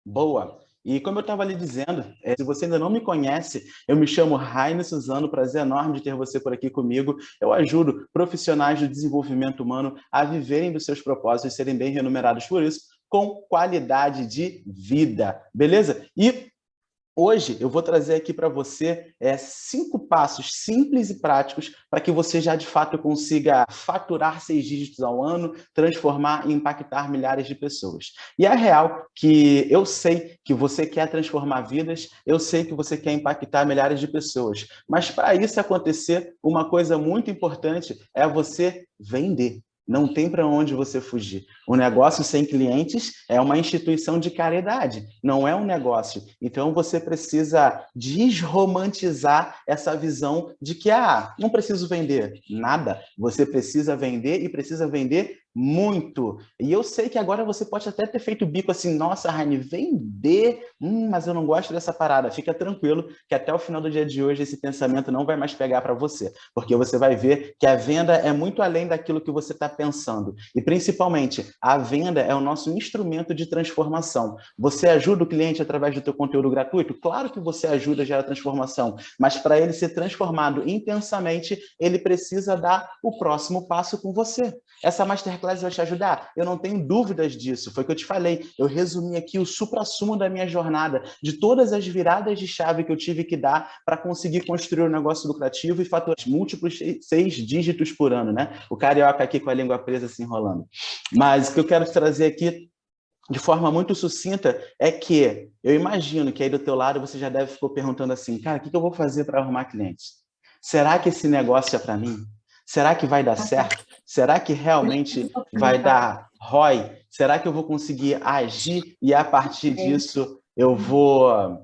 Boa. E como eu estava lhe dizendo, se você ainda não me conhece, eu me chamo Raine Suzano, prazer enorme de ter você por aqui comigo. Eu ajudo profissionais do desenvolvimento humano a viverem dos seus propósitos e serem bem remunerados por isso, com qualidade de vida, beleza? E hoje eu vou trazer aqui para você 5 passos simples e práticos para que você já de fato consiga faturar 6 dígitos ao ano, transformar e impactar milhares de pessoas. E é real que eu sei que você quer transformar vidas, eu sei que você quer impactar milhares de pessoas, mas para isso acontecer, uma coisa muito importante é você vender. Não tem para onde você fugir. O negócio sem clientes é uma instituição de caridade, não é um negócio. Então, você precisa desromantizar essa visão de que, não preciso vender nada. Você precisa vender e precisa vender muito. E eu sei que agora você pode até ter feito bico assim, nossa, Raine, vender? Mas eu não gosto dessa parada. Fica tranquilo que até o final do dia de hoje esse pensamento não vai mais pegar para você, porque você vai ver que a venda é muito além daquilo que você está pensando. E, principalmente, a venda é o nosso instrumento de transformação. Você ajuda o cliente através do teu conteúdo gratuito? Claro que você ajuda a gerar transformação, mas para ele ser transformado intensamente, ele precisa dar o próximo passo com você. Essa masterclass vai te ajudar? Eu não tenho dúvidas disso. Foi o que eu te falei. Eu resumi aqui o suprassumo da minha jornada, de todas as viradas de chave que eu tive que dar para conseguir construir um negócio lucrativo e faturar múltiplos 6 dígitos por ano, né? O carioca aqui com a língua presa se enrolando. Mas o que eu quero te trazer aqui de forma muito sucinta é que eu imagino que aí do teu lado você já deve ficar perguntando assim, cara, o que eu vou fazer para arrumar clientes? Será que esse negócio é para mim? Será que vai dar certo? Será que realmente vai dar ROI? Será que eu vou conseguir agir e a partir disso eu vou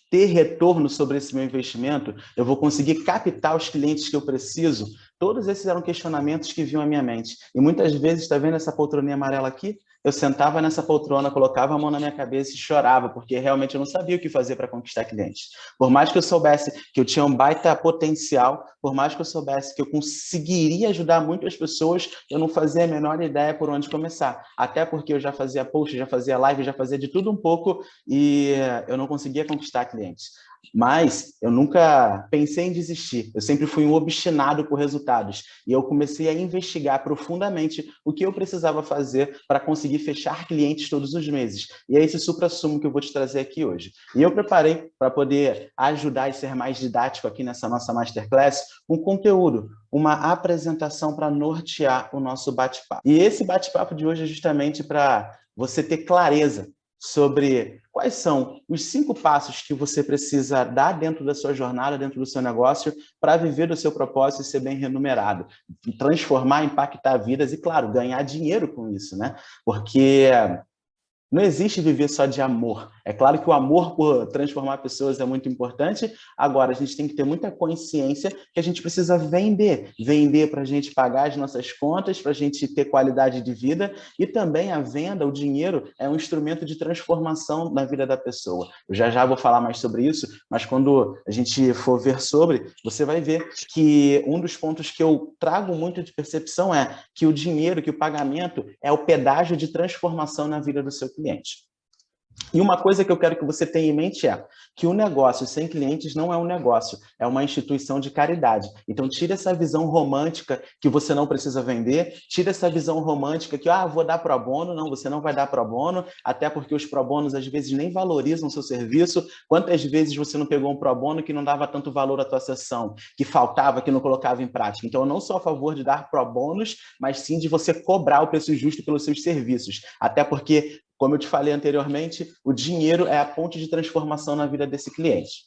ter retorno sobre esse meu investimento? Eu vou conseguir captar os clientes que eu preciso? Todos esses eram questionamentos que vinham à minha mente. E muitas vezes, está vendo essa poltroninha amarela aqui? Eu sentava nessa poltrona, colocava a mão na minha cabeça e chorava, porque realmente eu não sabia o que fazer para conquistar clientes. Por mais que eu soubesse que eu tinha um baita potencial, por mais que eu soubesse que eu conseguiria ajudar muitas pessoas, eu não fazia a menor ideia por onde começar. Até porque eu já fazia post, já fazia live, já fazia de tudo um pouco e eu não conseguia conquistar clientes. Mas eu nunca pensei em desistir, eu sempre fui um obstinado por resultados e eu comecei a investigar profundamente o que eu precisava fazer para conseguir fechar clientes todos os meses. E é esse suprassumo que eu vou te trazer aqui hoje. E eu preparei para poder ajudar e ser mais didático aqui nessa nossa Masterclass um conteúdo, uma apresentação para nortear o nosso bate-papo. E esse bate-papo de hoje é justamente para você ter clareza sobre quais são os 5 passos que você precisa dar dentro da sua jornada, dentro do seu negócio, para viver do seu propósito e ser bem remunerado. Transformar, impactar vidas e, claro, ganhar dinheiro com isso, né? Porque não existe viver só de amor. É claro que o amor por transformar pessoas é muito importante. Agora, a gente tem que ter muita consciência que a gente precisa vender. Vender para a gente pagar as nossas contas, para a gente ter qualidade de vida. E também a venda, o dinheiro, é um instrumento de transformação na vida da pessoa. Eu já vou falar mais sobre isso, mas quando a gente for ver sobre, você vai ver que um dos pontos que eu trago muito de percepção é que o dinheiro, que o pagamento é o pedágio de transformação na vida do seu cliente. E uma coisa que eu quero que você tenha em mente é que o negócio sem clientes não é um negócio, é uma instituição de caridade. Então, tira essa visão romântica que você não precisa vender, tira essa visão romântica que, vou dar pro bono. Não, você não vai dar pro bono, até porque os pro bonos, às vezes, nem valorizam o seu serviço. Quantas vezes você não pegou um pro bono que não dava tanto valor à tua sessão, que faltava, que não colocava em prática? Então, eu não sou a favor de dar pro bônus, mas sim de você cobrar o preço justo pelos seus serviços. Até porque, como eu te falei anteriormente, o dinheiro é a ponte de transformação na vida desse cliente.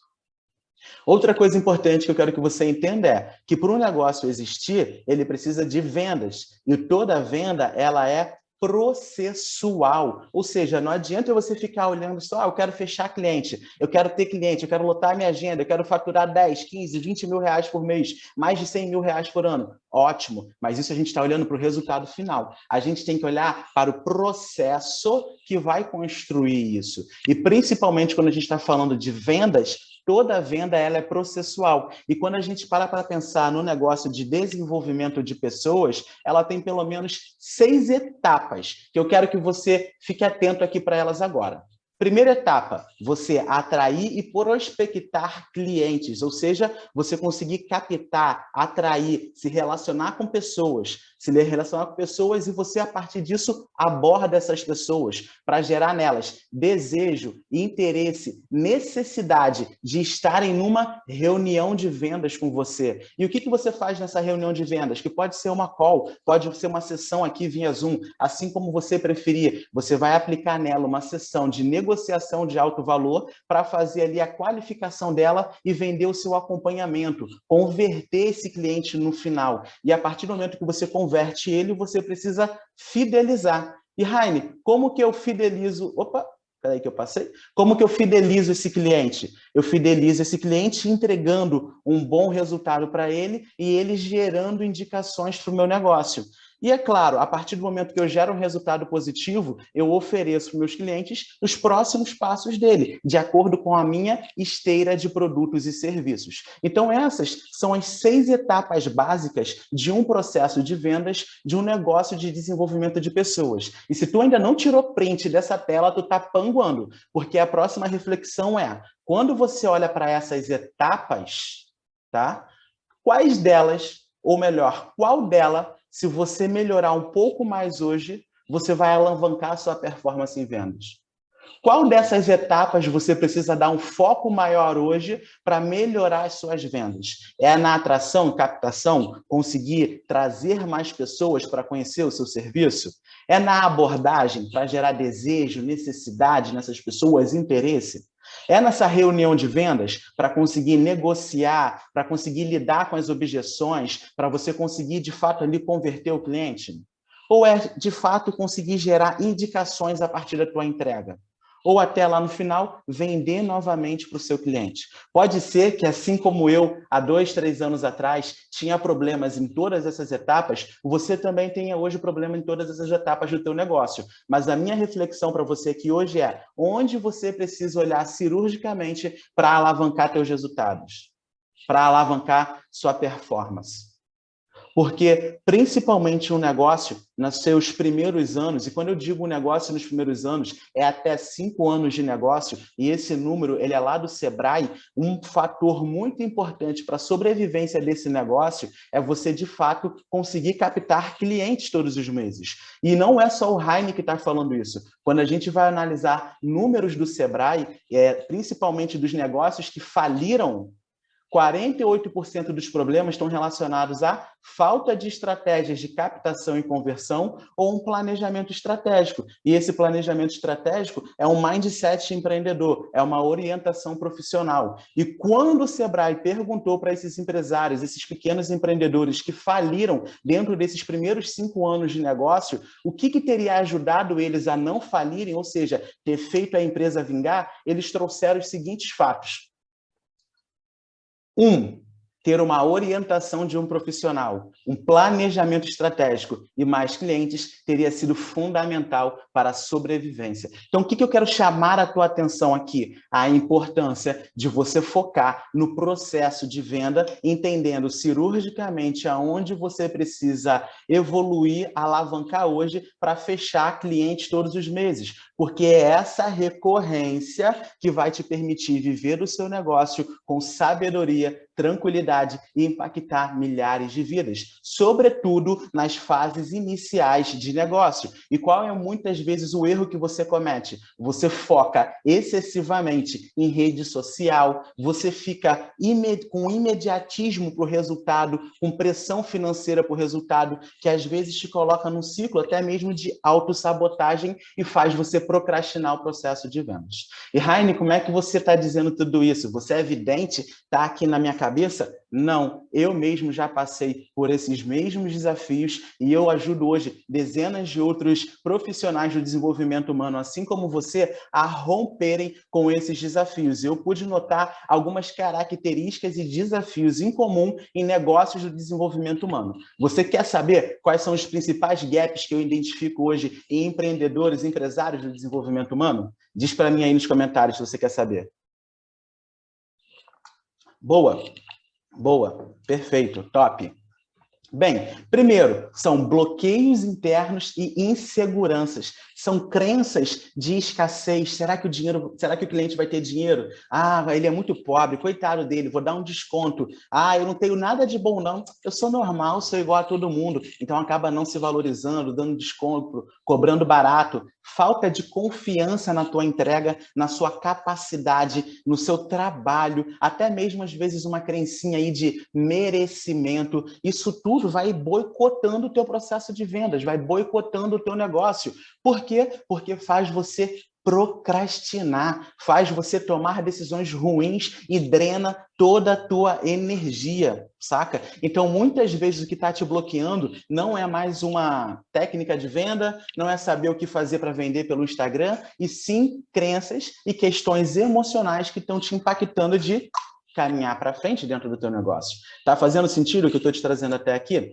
Outra coisa importante que eu quero que você entenda é que para um negócio existir, ele precisa de vendas. E toda venda, ela é processual, ou seja, não adianta você ficar olhando só, eu quero fechar cliente, eu quero ter cliente, eu quero lotar minha agenda, eu quero faturar 10, 15, 20 mil reais por mês, mais de 100 mil reais por ano. Ótimo, mas isso a gente está olhando para o resultado final. A gente tem que olhar para o processo que vai construir isso. E principalmente quando a gente está falando de vendas, toda venda ela é processual. E quando a gente para pensar no negócio de desenvolvimento de pessoas, ela tem pelo menos 6 etapas, que eu quero que você fique atento aqui para elas agora. Primeira etapa, você atrair e prospectar clientes, ou seja, você conseguir captar, atrair, se relacionar com pessoas, e você, a partir disso, aborda essas pessoas para gerar nelas desejo, interesse, necessidade de estarem numa reunião de vendas com você. E o que você faz nessa reunião de vendas? Que pode ser uma call, pode ser uma sessão aqui via Zoom, assim como você preferir. Você vai aplicar nela uma sessão de negociação de alto valor para fazer ali a qualificação dela e vender o seu acompanhamento, converter esse cliente no final. E a partir do momento que você converte ele, você precisa fidelizar. E, Raine, como que eu fidelizo... Opa, peraí que eu passei. Como que eu fidelizo esse cliente? Eu fidelizo esse cliente entregando um bom resultado para ele e ele gerando indicações para o meu negócio. E é claro, a partir do momento que eu gero um resultado positivo, eu ofereço para meus clientes os próximos passos dele, de acordo com a minha esteira de produtos e serviços. Então, essas são as 6 etapas básicas de um processo de vendas de um negócio de desenvolvimento de pessoas. E se tu ainda não tirou print dessa tela, tu tá panguando, porque a próxima reflexão é, quando você olha para essas etapas, tá? Quais delas, ou melhor, qual dela, se você melhorar um pouco mais hoje, você vai alavancar a sua performance em vendas? Qual dessas etapas você precisa dar um foco maior hoje para melhorar as suas vendas? É na atração, captação, conseguir trazer mais pessoas para conhecer o seu serviço? É na abordagem, para gerar desejo, necessidade nessas pessoas, interesse? É nessa reunião de vendas para conseguir negociar, para conseguir lidar com as objeções, para você conseguir, de fato, ali converter o cliente? Ou é, de fato, conseguir gerar indicações a partir da tua entrega? Ou até lá no final, vender novamente para o seu cliente. Pode ser que, assim como eu, há 2, 3 anos atrás, tinha problemas em todas essas etapas, você também tenha hoje problema em todas essas etapas do teu negócio. Mas a minha reflexão para você aqui hoje é onde você precisa olhar cirurgicamente para alavancar teus resultados, para alavancar sua performance. Porque, principalmente um negócio, nos seus primeiros anos, e quando eu digo um negócio nos primeiros anos, é até 5 anos de negócio, e esse número ele é lá do Sebrae, um fator muito importante para a sobrevivência desse negócio é você, de fato, conseguir captar clientes todos os meses. E não é só o Raine que está falando isso. Quando a gente vai analisar números do Sebrae, principalmente dos negócios que faliram, 48% dos problemas estão relacionados à falta de estratégias de captação e conversão ou um planejamento estratégico. E esse planejamento estratégico é um mindset empreendedor, é uma orientação profissional. E quando o Sebrae perguntou para esses empresários, esses pequenos empreendedores que faliram dentro desses primeiros 5 anos de negócio, o que teria ajudado eles a não falirem, ou seja, ter feito a empresa vingar, eles trouxeram os seguintes fatos. 1, ter uma orientação de um profissional, um planejamento estratégico e mais clientes teria sido fundamental para a sobrevivência. Então, o que eu quero chamar a tua atenção aqui? A importância de você focar no processo de venda, entendendo cirurgicamente aonde você precisa evoluir, alavancar hoje para fechar clientes todos os meses, porque é essa recorrência que vai te permitir viver o seu negócio com sabedoria, tranquilidade e impactar milhares de vidas, sobretudo nas fases iniciais de negócio. E qual é muitas vezes o erro que você comete? Você foca excessivamente em rede social, você fica com imediatismo para o resultado, com pressão financeira para o resultado, que às vezes te coloca num ciclo até mesmo de autossabotagem e faz você procrastinar o processo de vendas. E Raine, como é que você está dizendo tudo isso? Você é evidente? Está aqui na minha cabeça? Não, eu mesmo já passei por esses mesmos desafios e eu ajudo hoje dezenas de outros profissionais do desenvolvimento humano, assim como você, a romperem com esses desafios. Eu pude notar algumas características e desafios em comum em negócios do desenvolvimento humano. Você quer saber quais são os principais gaps que eu identifico hoje em empreendedores, empresários do desenvolvimento humano? Diz para mim aí nos comentários se você quer saber. Boa, boa, perfeito, top. Bem, primeiro, são bloqueios internos e inseguranças. São crenças de escassez. Será que o cliente vai ter dinheiro? Ah, ele é muito pobre, coitado dele, vou dar um desconto. Ah, eu não tenho nada de bom, não. Eu sou normal, sou igual a todo mundo. Então acaba não se valorizando, dando desconto, cobrando barato. Falta de confiança na tua entrega, na sua capacidade, no seu trabalho, até mesmo às vezes uma crencinha aí de merecimento. Isso tudo vai boicotando o teu processo de vendas, vai boicotando o teu negócio. Por quê? Porque faz você procrastinar, faz você tomar decisões ruins e drena toda a tua energia, saca? Então, muitas vezes o que está te bloqueando não é mais uma técnica de venda, não é saber o que fazer para vender pelo Instagram, e sim crenças e questões emocionais que estão te impactando de caminhar para frente dentro do teu negócio. Tá fazendo sentido o que eu estou te trazendo até aqui?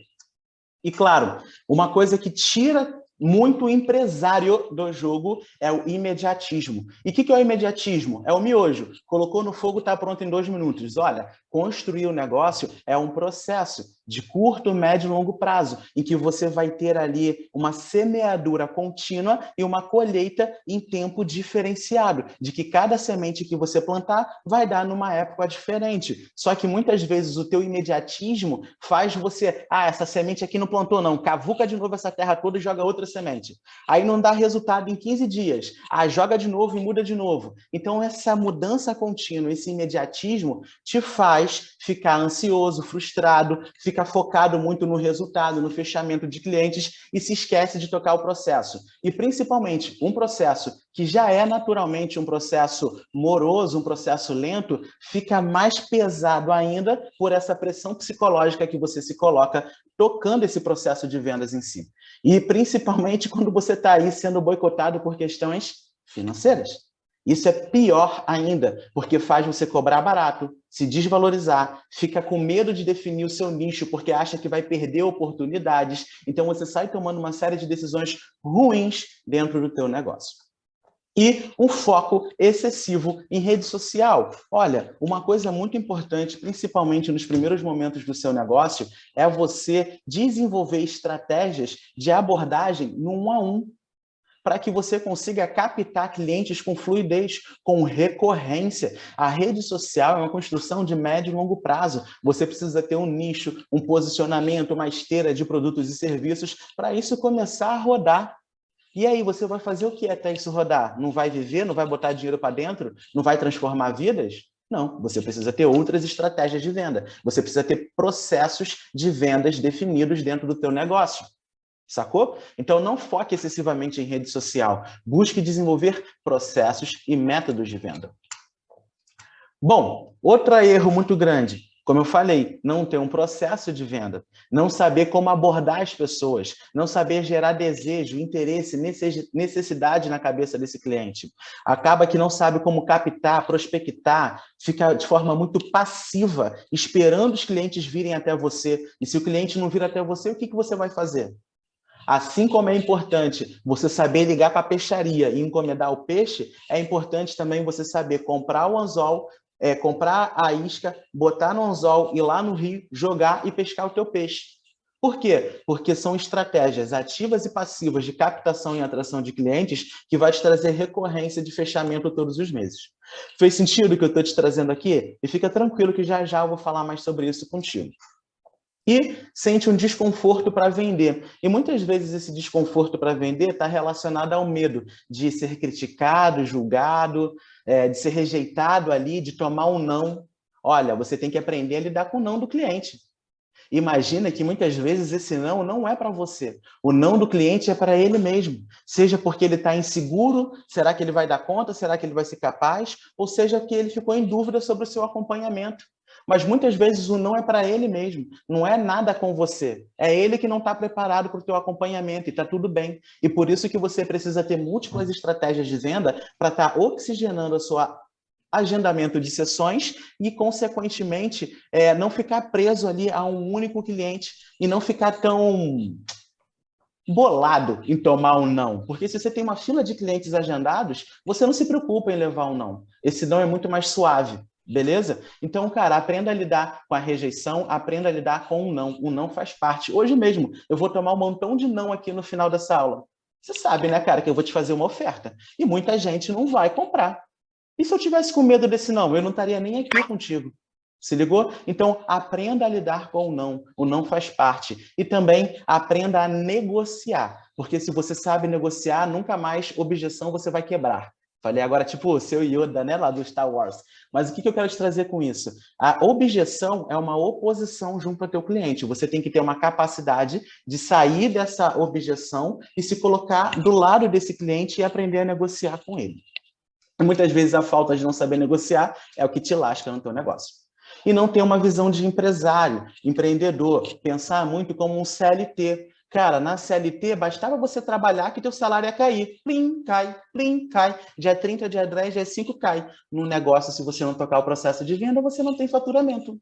E claro, uma coisa que tira muito empresário do jogo é o imediatismo. E o que é o imediatismo? É o miojo. Colocou no fogo, está pronto em 2 minutos. Olha, construir o negócio é um processo de curto, médio e longo prazo, em que você vai ter ali uma semeadura contínua e uma colheita em tempo diferenciado, de que cada semente que você plantar vai dar numa época diferente. Só que muitas vezes o teu imediatismo faz você, essa semente aqui não plantou não, cavuca de novo essa terra toda e joga outra semente. Aí não dá resultado em 15 dias. Joga de novo e muda de novo. Então essa mudança contínua, esse imediatismo te faz ficar ansioso, frustrado, fica focado muito no resultado, no fechamento de clientes e se esquece de tocar o processo. E principalmente, um processo que já é naturalmente um processo moroso, um processo lento, fica mais pesado ainda por essa pressão psicológica que você se coloca tocando esse processo de vendas em si. E principalmente quando você está aí sendo boicotado por questões financeiras. Isso é pior ainda, porque faz você cobrar barato, se desvalorizar, fica com medo de definir o seu nicho, porque acha que vai perder oportunidades. Então, você sai tomando uma série de decisões ruins dentro do teu negócio. E um foco excessivo em rede social. Olha, uma coisa muito importante, principalmente nos primeiros momentos do seu negócio, é você desenvolver estratégias de abordagem no 1 a 1, para que você consiga captar clientes com fluidez, com recorrência. A rede social é uma construção de médio e longo prazo. Você precisa ter um nicho, um posicionamento, uma esteira de produtos e serviços para isso começar a rodar. E aí, você vai fazer o que até isso rodar? Não vai viver? Não vai botar dinheiro para dentro? Não vai transformar vidas? Não, você precisa ter outras estratégias de venda. Você precisa ter processos de vendas definidos dentro do teu negócio. Sacou? Então, não foque excessivamente em rede social. Busque desenvolver processos e métodos de venda. Bom, outro erro muito grande, como eu falei, não ter um processo de venda, não saber como abordar as pessoas, não saber gerar desejo, interesse, necessidade na cabeça desse cliente. Acaba que não sabe como captar, prospectar, fica de forma muito passiva, esperando os clientes virem até você. E se o cliente não vir até você, o que você vai fazer? Assim como é importante você saber ligar para a peixaria e encomendar o peixe, é importante também você saber comprar o anzol, comprar a isca, botar no anzol, ir lá no rio, jogar e pescar o teu peixe. Por quê? Porque são estratégias ativas e passivas de captação e atração de clientes que vai te trazer recorrência de fechamento todos os meses. Fez sentido o que eu estou te trazendo aqui? E fica tranquilo que já já eu vou falar mais sobre isso contigo. E sente um desconforto para vender. E muitas vezes esse desconforto para vender está relacionado ao medo de ser criticado, julgado, de ser rejeitado ali, de tomar um não. Olha, você tem que aprender a lidar com o não do cliente. Imagina que muitas vezes esse não é para você. O não do cliente é para ele mesmo. Seja porque ele está inseguro, será que ele vai dar conta, será que ele vai ser capaz? Ou seja, que ele ficou em dúvida sobre o seu acompanhamento. Mas muitas vezes o não é para ele mesmo, não é nada com você. É ele que não está preparado para o teu acompanhamento e está tudo bem. E por isso que você precisa ter múltiplas estratégias de venda para estar oxigenando a sua agendamento de sessões e, consequentemente, não ficar preso ali a um único cliente e não ficar tão bolado em tomar um não. Porque se você tem uma fila de clientes agendados, você não se preocupa em levar um não. Esse não é muito mais suave. Beleza? Então, cara, aprenda a lidar com a rejeição, aprenda a lidar com o não. O não faz parte. Hoje mesmo, eu vou tomar um montão de não aqui no final dessa aula. Você sabe, né, cara, que eu vou te fazer uma oferta. E muita gente não vai comprar. E se eu tivesse com medo desse não, eu não estaria nem aqui contigo. Se ligou? Então, aprenda a lidar com o não. O não faz parte. E também aprenda a negociar. Porque se você sabe negociar, nunca mais objeção você vai quebrar. Falei agora, tipo, o seu Yoda, né, lá do Star Wars. Mas o que eu quero te trazer com isso? A objeção é uma oposição junto ao teu cliente. Você tem que ter uma capacidade de sair dessa objeção e se colocar do lado desse cliente e aprender a negociar com ele. E muitas vezes a falta de não saber negociar é o que te lasca no teu negócio. E não ter uma visão de empresário, empreendedor, pensar muito como um CLT. Cara, na CLT, bastava você trabalhar que teu salário ia cair. Plim, cai, plim, cai. Dia 30, dia 10, dia 5, cai. No negócio, se você não tocar o processo de venda, você não tem faturamento.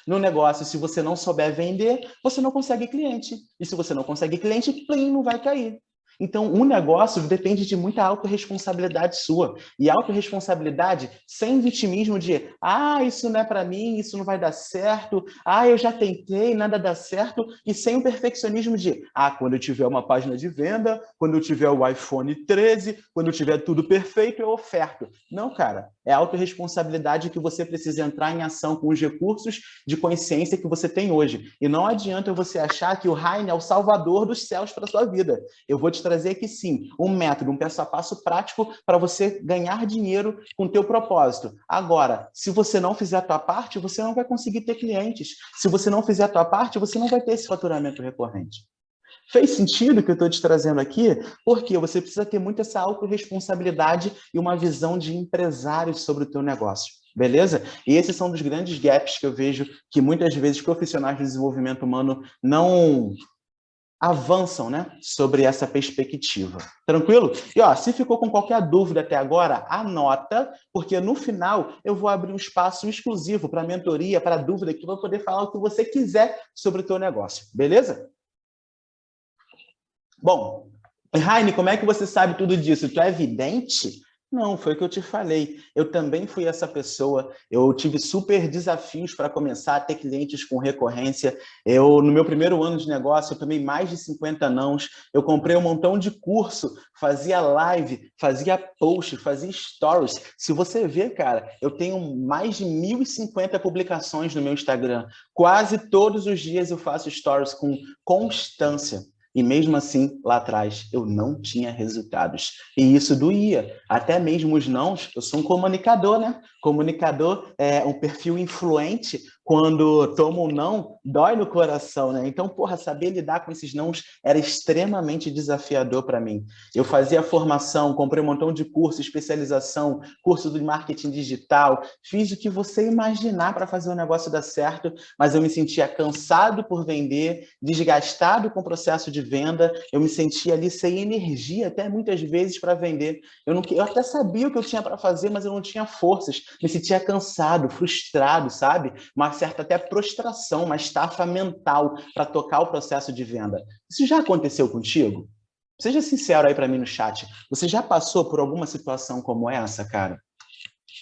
No negócio, se você não souber vender, você não consegue cliente. E se você não consegue cliente, plim, não vai cair. Então, um negócio depende de muita autorresponsabilidade sua. E autorresponsabilidade sem vitimismo de isso não é para mim, isso não vai dar certo, eu já tentei, nada dá certo, e sem o perfeccionismo de quando eu tiver uma página de venda, quando eu tiver o iPhone 13, quando eu tiver tudo perfeito, eu oferto. Não, cara, é a autorresponsabilidade que você precisa entrar em ação com os recursos de consciência que você tem hoje. E não adianta você achar que o Heine é o salvador dos céus para a sua vida. Eu vou te trazer aqui, sim, um método, um passo a passo prático para você ganhar dinheiro com o teu propósito. Agora, se você não fizer a tua parte, você não vai conseguir ter clientes. Se você não fizer a tua parte, você não vai ter esse faturamento recorrente. Fez sentido o que eu estou te trazendo aqui? Porque você precisa ter muito essa autorresponsabilidade e uma visão de empresário sobre o teu negócio. Beleza? E esses são dos grandes gaps que eu vejo que muitas vezes profissionais de desenvolvimento humano não avançam, né, sobre essa perspectiva. Tranquilo? E se ficou com qualquer dúvida até agora, anota, porque no final eu vou abrir um espaço exclusivo para mentoria, para dúvida, que tu vai poder falar o que você quiser sobre o teu negócio. Beleza? Bom, Heine, como é que você sabe tudo disso? Tu é vidente? Não, foi o que eu te falei. Eu também fui essa pessoa. Eu tive super desafios para começar a ter clientes com recorrência. No meu primeiro ano de negócio, eu tomei mais de 50 nãos. Eu comprei um montão de curso, fazia live, fazia post, fazia stories. Se você ver, cara, eu tenho mais de 1.050 publicações no meu Instagram. Quase todos os dias eu faço stories com constância. E mesmo assim, lá atrás, eu não tinha resultados. E isso doía. Até mesmo os nãos, eu sou um comunicador, né? Comunicador é um perfil influente. Quando toma um não, dói no coração, né? Então, saber lidar com esses nãos era extremamente desafiador para mim. Eu fazia formação, comprei um montão de curso, especialização, curso de marketing digital, fiz o que você imaginar para fazer o negócio dar certo, mas eu me sentia cansado por vender, desgastado com o processo de venda, eu me sentia ali sem energia, até muitas vezes, para vender. Eu até sabia o que eu tinha para fazer, mas eu não tinha forças, me sentia cansado, frustrado, sabe? Uma certa até prostração, uma estafa mental para tocar o processo de venda. Isso já aconteceu contigo? Seja sincero aí para mim no chat. Você já passou por alguma situação como essa, cara?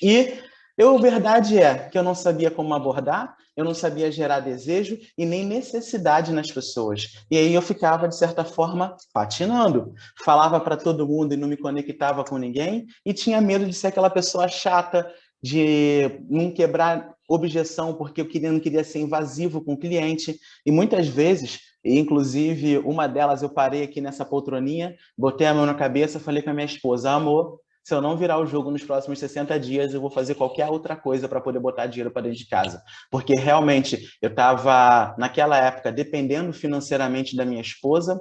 E a verdade é que eu não sabia como abordar, eu não sabia gerar desejo e nem necessidade nas pessoas. E aí eu ficava, de certa forma, patinando. Falava para todo mundo e não me conectava com ninguém e tinha medo de ser aquela pessoa chata, de não quebrar objeção porque eu não queria ser invasivo com o cliente. E muitas vezes, inclusive uma delas, eu parei aqui nessa poltroninha, botei a mão na cabeça, falei com a minha esposa, amor, se eu não virar o jogo nos próximos 60 dias, eu vou fazer qualquer outra coisa para poder botar dinheiro para dentro de casa. Porque realmente eu estava, naquela época, dependendo financeiramente da minha esposa.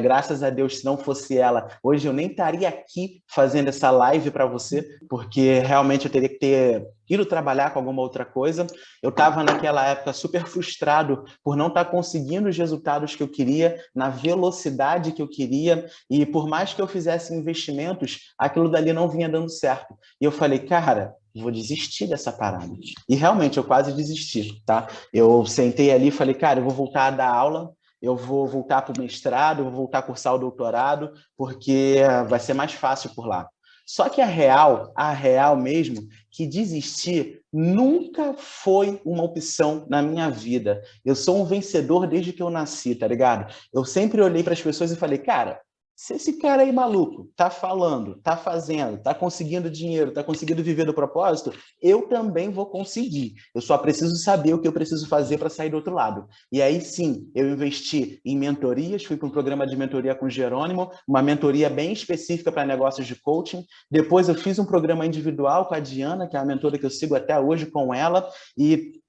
Graças a Deus, se não fosse ela, hoje eu nem estaria aqui fazendo essa live para você, porque realmente eu teria que ter ido trabalhar com alguma outra coisa. Eu estava naquela época super frustrado por não estar conseguindo os resultados que eu queria, na velocidade que eu queria, e por mais que eu fizesse investimentos, aquilo dali não vinha dando certo. E eu falei, cara, vou desistir dessa parada. E realmente eu quase desisti, tá? Eu sentei ali e falei, cara, eu vou voltar a dar aula, eu vou voltar para o mestrado, eu vou voltar a cursar o doutorado, porque vai ser mais fácil por lá. Só que a real mesmo, que desistir nunca foi uma opção na minha vida. Eu sou um vencedor desde que eu nasci, tá ligado? Eu sempre olhei para as pessoas e falei, cara, Se esse cara aí maluco tá falando, tá fazendo, tá conseguindo dinheiro, tá conseguindo viver do propósito, eu também vou conseguir. Eu só preciso saber o que eu preciso fazer para sair do outro lado. E aí sim, eu investi em mentorias, fui para um programa de mentoria com o Jerônimo, uma mentoria bem específica para negócios de coaching. Depois eu fiz um programa individual com a Diana, que é a mentora que eu sigo até hoje com ela, e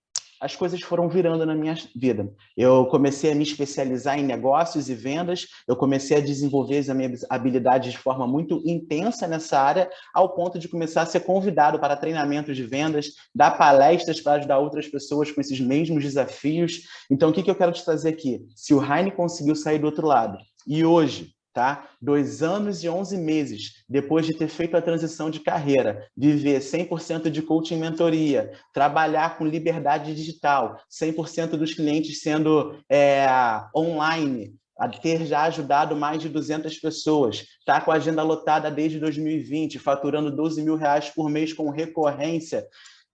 as coisas foram virando na minha vida. Eu comecei a me especializar em negócios e vendas, eu comecei a desenvolver as minhas habilidades de forma muito intensa nessa área, ao ponto de começar a ser convidado para treinamentos de vendas, dar palestras para ajudar outras pessoas com esses mesmos desafios. Então, o que eu quero te trazer aqui? Se o Heine conseguiu sair do outro lado, e hoje, tá? 2 anos e 11 meses depois de ter feito a transição de carreira, viver 100% de coaching e mentoria, trabalhar com liberdade digital, 100% dos clientes sendo online, a ter já ajudado mais de 200 pessoas, tá com a agenda lotada desde 2020, faturando 12 mil reais por mês com recorrência.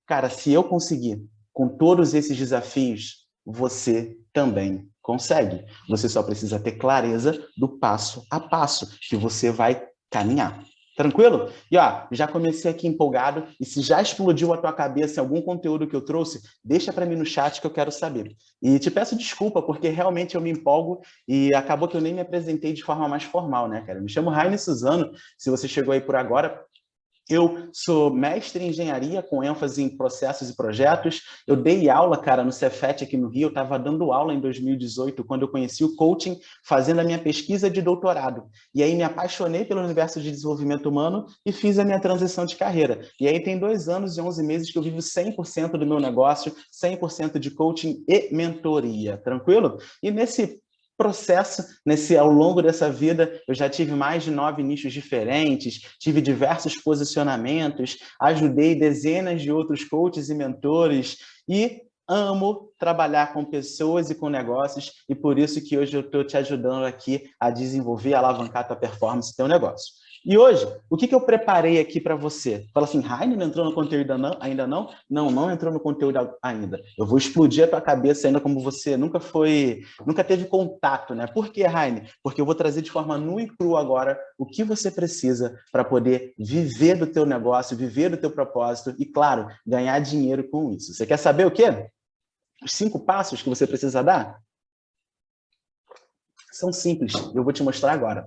Cara, se eu conseguir com todos esses desafios, você também consegue. Você só precisa ter clareza do passo a passo que você vai caminhar. Tranquilo? E ó, já comecei aqui empolgado, e se já explodiu a tua cabeça algum conteúdo que eu trouxe, deixa para mim no chat que eu quero saber. E te peço desculpa, porque realmente eu me empolgo e acabou que eu nem me apresentei de forma mais formal, né, cara? Eu me chamo Heine Suzano, se você chegou aí por agora. Eu sou mestre em engenharia, com ênfase em processos e projetos. Eu dei aula, cara, no Cefet aqui no Rio. Eu estava dando aula em 2018, quando eu conheci o coaching, fazendo a minha pesquisa de doutorado. E aí me apaixonei pelo universo de desenvolvimento humano e fiz a minha transição de carreira. E aí tem 2 anos e 11 meses que eu vivo 100% do meu negócio, 100% de coaching e mentoria. Tranquilo? E nesse processo, ao longo dessa vida, eu já tive mais de 9 nichos diferentes, tive diversos posicionamentos, ajudei dezenas de outros coaches e mentores e amo trabalhar com pessoas e com negócios, e por isso que hoje eu estou te ajudando aqui a desenvolver, a alavancar a tua performance e teu negócio. E hoje, o que eu preparei aqui para você? Fala assim, Heine, não entrou no conteúdo ainda não? Não, não entrou no conteúdo ainda. Eu vou explodir a tua cabeça ainda como você nunca teve contato, né? Por que, Heine? Porque eu vou trazer de forma nua e crua agora o que você precisa para poder viver do teu negócio, viver do teu propósito e, claro, ganhar dinheiro com isso. Você quer saber o quê? Os 5 passos que você precisa dar? São simples, eu vou te mostrar agora.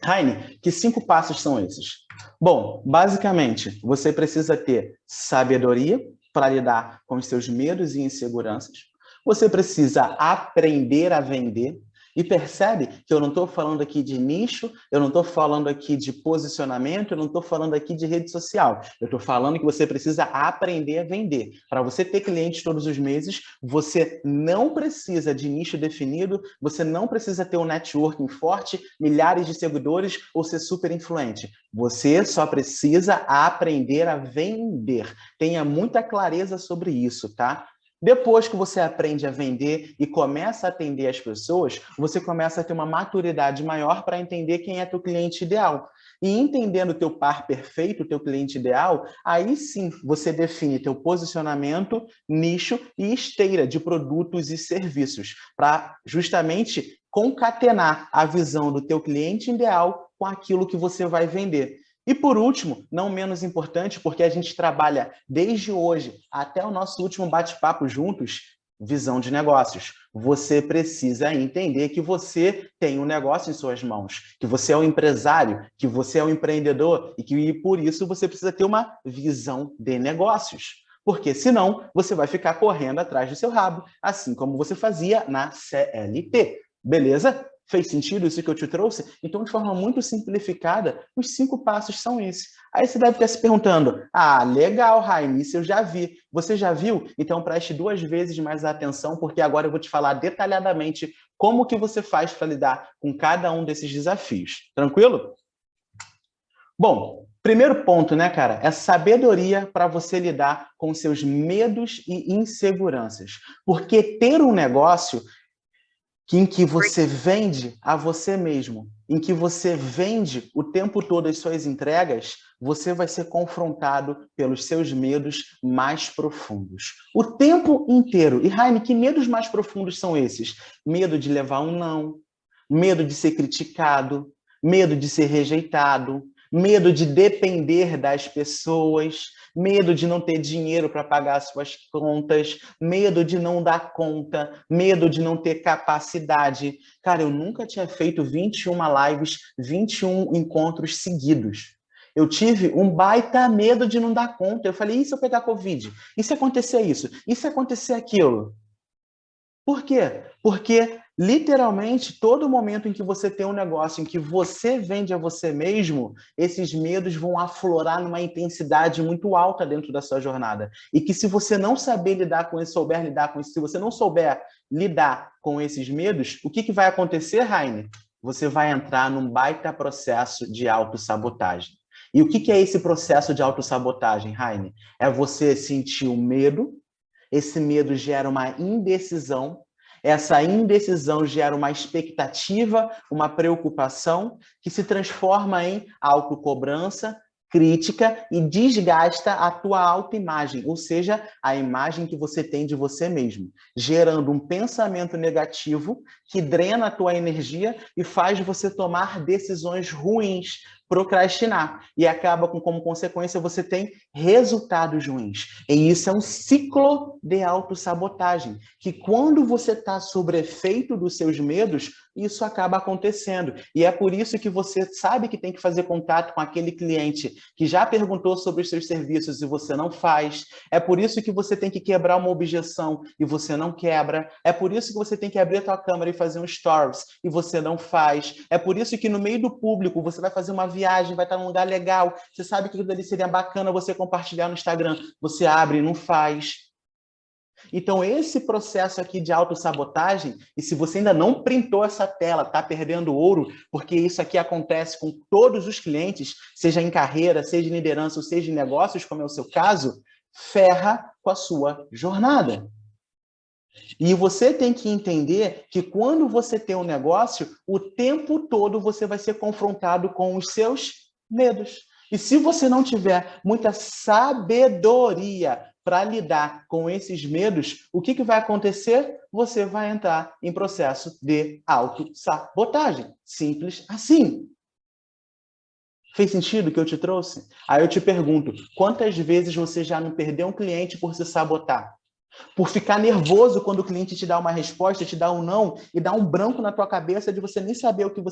Heine, que 5 passos são esses? Bom, basicamente, você precisa ter sabedoria para lidar com os seus medos e inseguranças. Você precisa aprender a vender. E percebe que eu não estou falando aqui de nicho, eu não estou falando aqui de posicionamento, eu não estou falando aqui de rede social. Eu estou falando que você precisa aprender a vender. Para você ter clientes todos os meses, você não precisa de nicho definido, você não precisa ter um networking forte, milhares de seguidores ou ser super influente. Você só precisa aprender a vender. Tenha muita clareza sobre isso, tá? Depois que você aprende a vender e começa a atender as pessoas, você começa a ter uma maturidade maior para entender quem é teu cliente ideal. E entendendo o teu par perfeito, o teu cliente ideal, aí sim você define teu posicionamento, nicho e esteira de produtos e serviços, para justamente concatenar a visão do teu cliente ideal com aquilo que você vai vender. E por último, não menos importante, porque a gente trabalha desde hoje até o nosso último bate-papo juntos, visão de negócios. Você precisa entender que você tem um negócio em suas mãos, que você é um empresário, que você é um empreendedor e que por isso você precisa ter uma visão de negócios. Porque senão você vai ficar correndo atrás do seu rabo, assim como você fazia na CLT. Beleza? Fez sentido isso que eu te trouxe? Então, de forma muito simplificada, os 5 passos são esses. Aí você deve estar se perguntando, legal, Heine, isso eu já vi. Você já viu? Então preste 2 vezes mais atenção, porque agora eu vou te falar detalhadamente como que você faz para lidar com cada um desses desafios. Tranquilo? Bom, primeiro ponto, né, cara, é sabedoria para você lidar com seus medos e inseguranças. Porque ter um negócio em que você vende a você mesmo, em que você vende o tempo todo as suas entregas, você vai ser confrontado pelos seus medos mais profundos. O tempo inteiro. E, Heine, que medos mais profundos são esses? Medo de levar um não, medo de ser criticado, medo de ser rejeitado, medo de depender das pessoas, medo de não ter dinheiro para pagar as suas contas, medo de não dar conta, medo de não ter capacidade. Cara, eu nunca tinha feito 21 lives, 21 encontros seguidos. Eu tive um baita medo de não dar conta. Eu falei, e se eu pegar Covid? E se acontecer isso? E se acontecer aquilo? Por quê? Porque, literalmente, todo momento em que você tem um negócio em que você vende a você mesmo, esses medos vão aflorar numa intensidade muito alta dentro da sua jornada. E que se você não saber lidar com isso, souber lidar com isso, se você não souber lidar com esses medos, o que vai acontecer, Raine? Você vai entrar num baita processo de autossabotagem. E o que é esse processo de autossabotagem, Raine? É você sentir o medo. Esse medo gera uma indecisão, essa indecisão gera uma expectativa, uma preocupação, que se transforma em autocobrança, crítica e desgasta a tua autoimagem, ou seja, a imagem que você tem de você mesmo, gerando um pensamento negativo que drena a tua energia e faz você tomar decisões ruins, procrastinar, e acaba com, como consequência, você tem resultados ruins. E isso é um ciclo de autossabotagem, que quando você está sob efeito dos seus medos, isso acaba acontecendo. E é por isso que você sabe que tem que fazer contato com aquele cliente que já perguntou sobre os seus serviços e você não faz. É por isso que você tem que quebrar uma objeção e você não quebra. É por isso que você tem que abrir a tua câmera e fazer um stories e você não faz. É por isso que no meio do público você vai fazer uma viagem, vai estar num lugar legal, você sabe que aquilo ali seria bacana você compartilhar no Instagram, você abre e não faz. Então, esse processo aqui de autossabotagem, e se você ainda não printou essa tela, tá perdendo ouro, porque isso aqui acontece com todos os clientes, seja em carreira, seja em liderança, ou seja em negócios, como é o seu caso, ferra com a sua jornada. E você tem que entender que quando você tem um negócio, o tempo todo você vai ser confrontado com os seus medos. E se você não tiver muita sabedoria para lidar com esses medos, o que vai acontecer? Você vai entrar em processo de autossabotagem. Simples assim. Fez sentido o que eu te trouxe? Aí eu te pergunto, quantas vezes você já não perdeu um cliente por se sabotar? Por ficar nervoso quando o cliente te dá uma resposta, te dá um não, e dá um branco na tua cabeça de você nem saber o que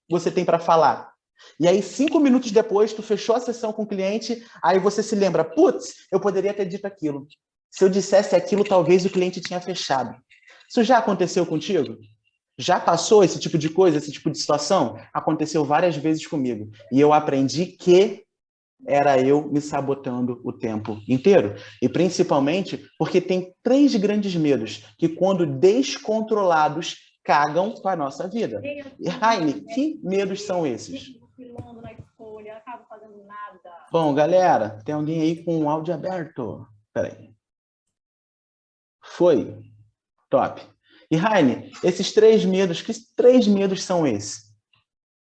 você tem para falar. E aí, 5 minutos depois, tu fechou a sessão com o cliente, aí você se lembra, putz, eu poderia ter dito aquilo. Se eu dissesse aquilo, talvez o cliente tinha fechado. Isso já aconteceu contigo? Já passou esse tipo de coisa, esse tipo de situação? Aconteceu várias vezes comigo. E eu aprendi que era eu me sabotando o tempo inteiro. E principalmente porque tem 3 grandes medos que, quando descontrolados, cagam com a nossa vida. E, Raine, que medos são esses? Bom, galera, tem alguém aí com o áudio aberto? Peraí. Foi? Top. E, Raine, esses 3 medos, que 3 medos são esses?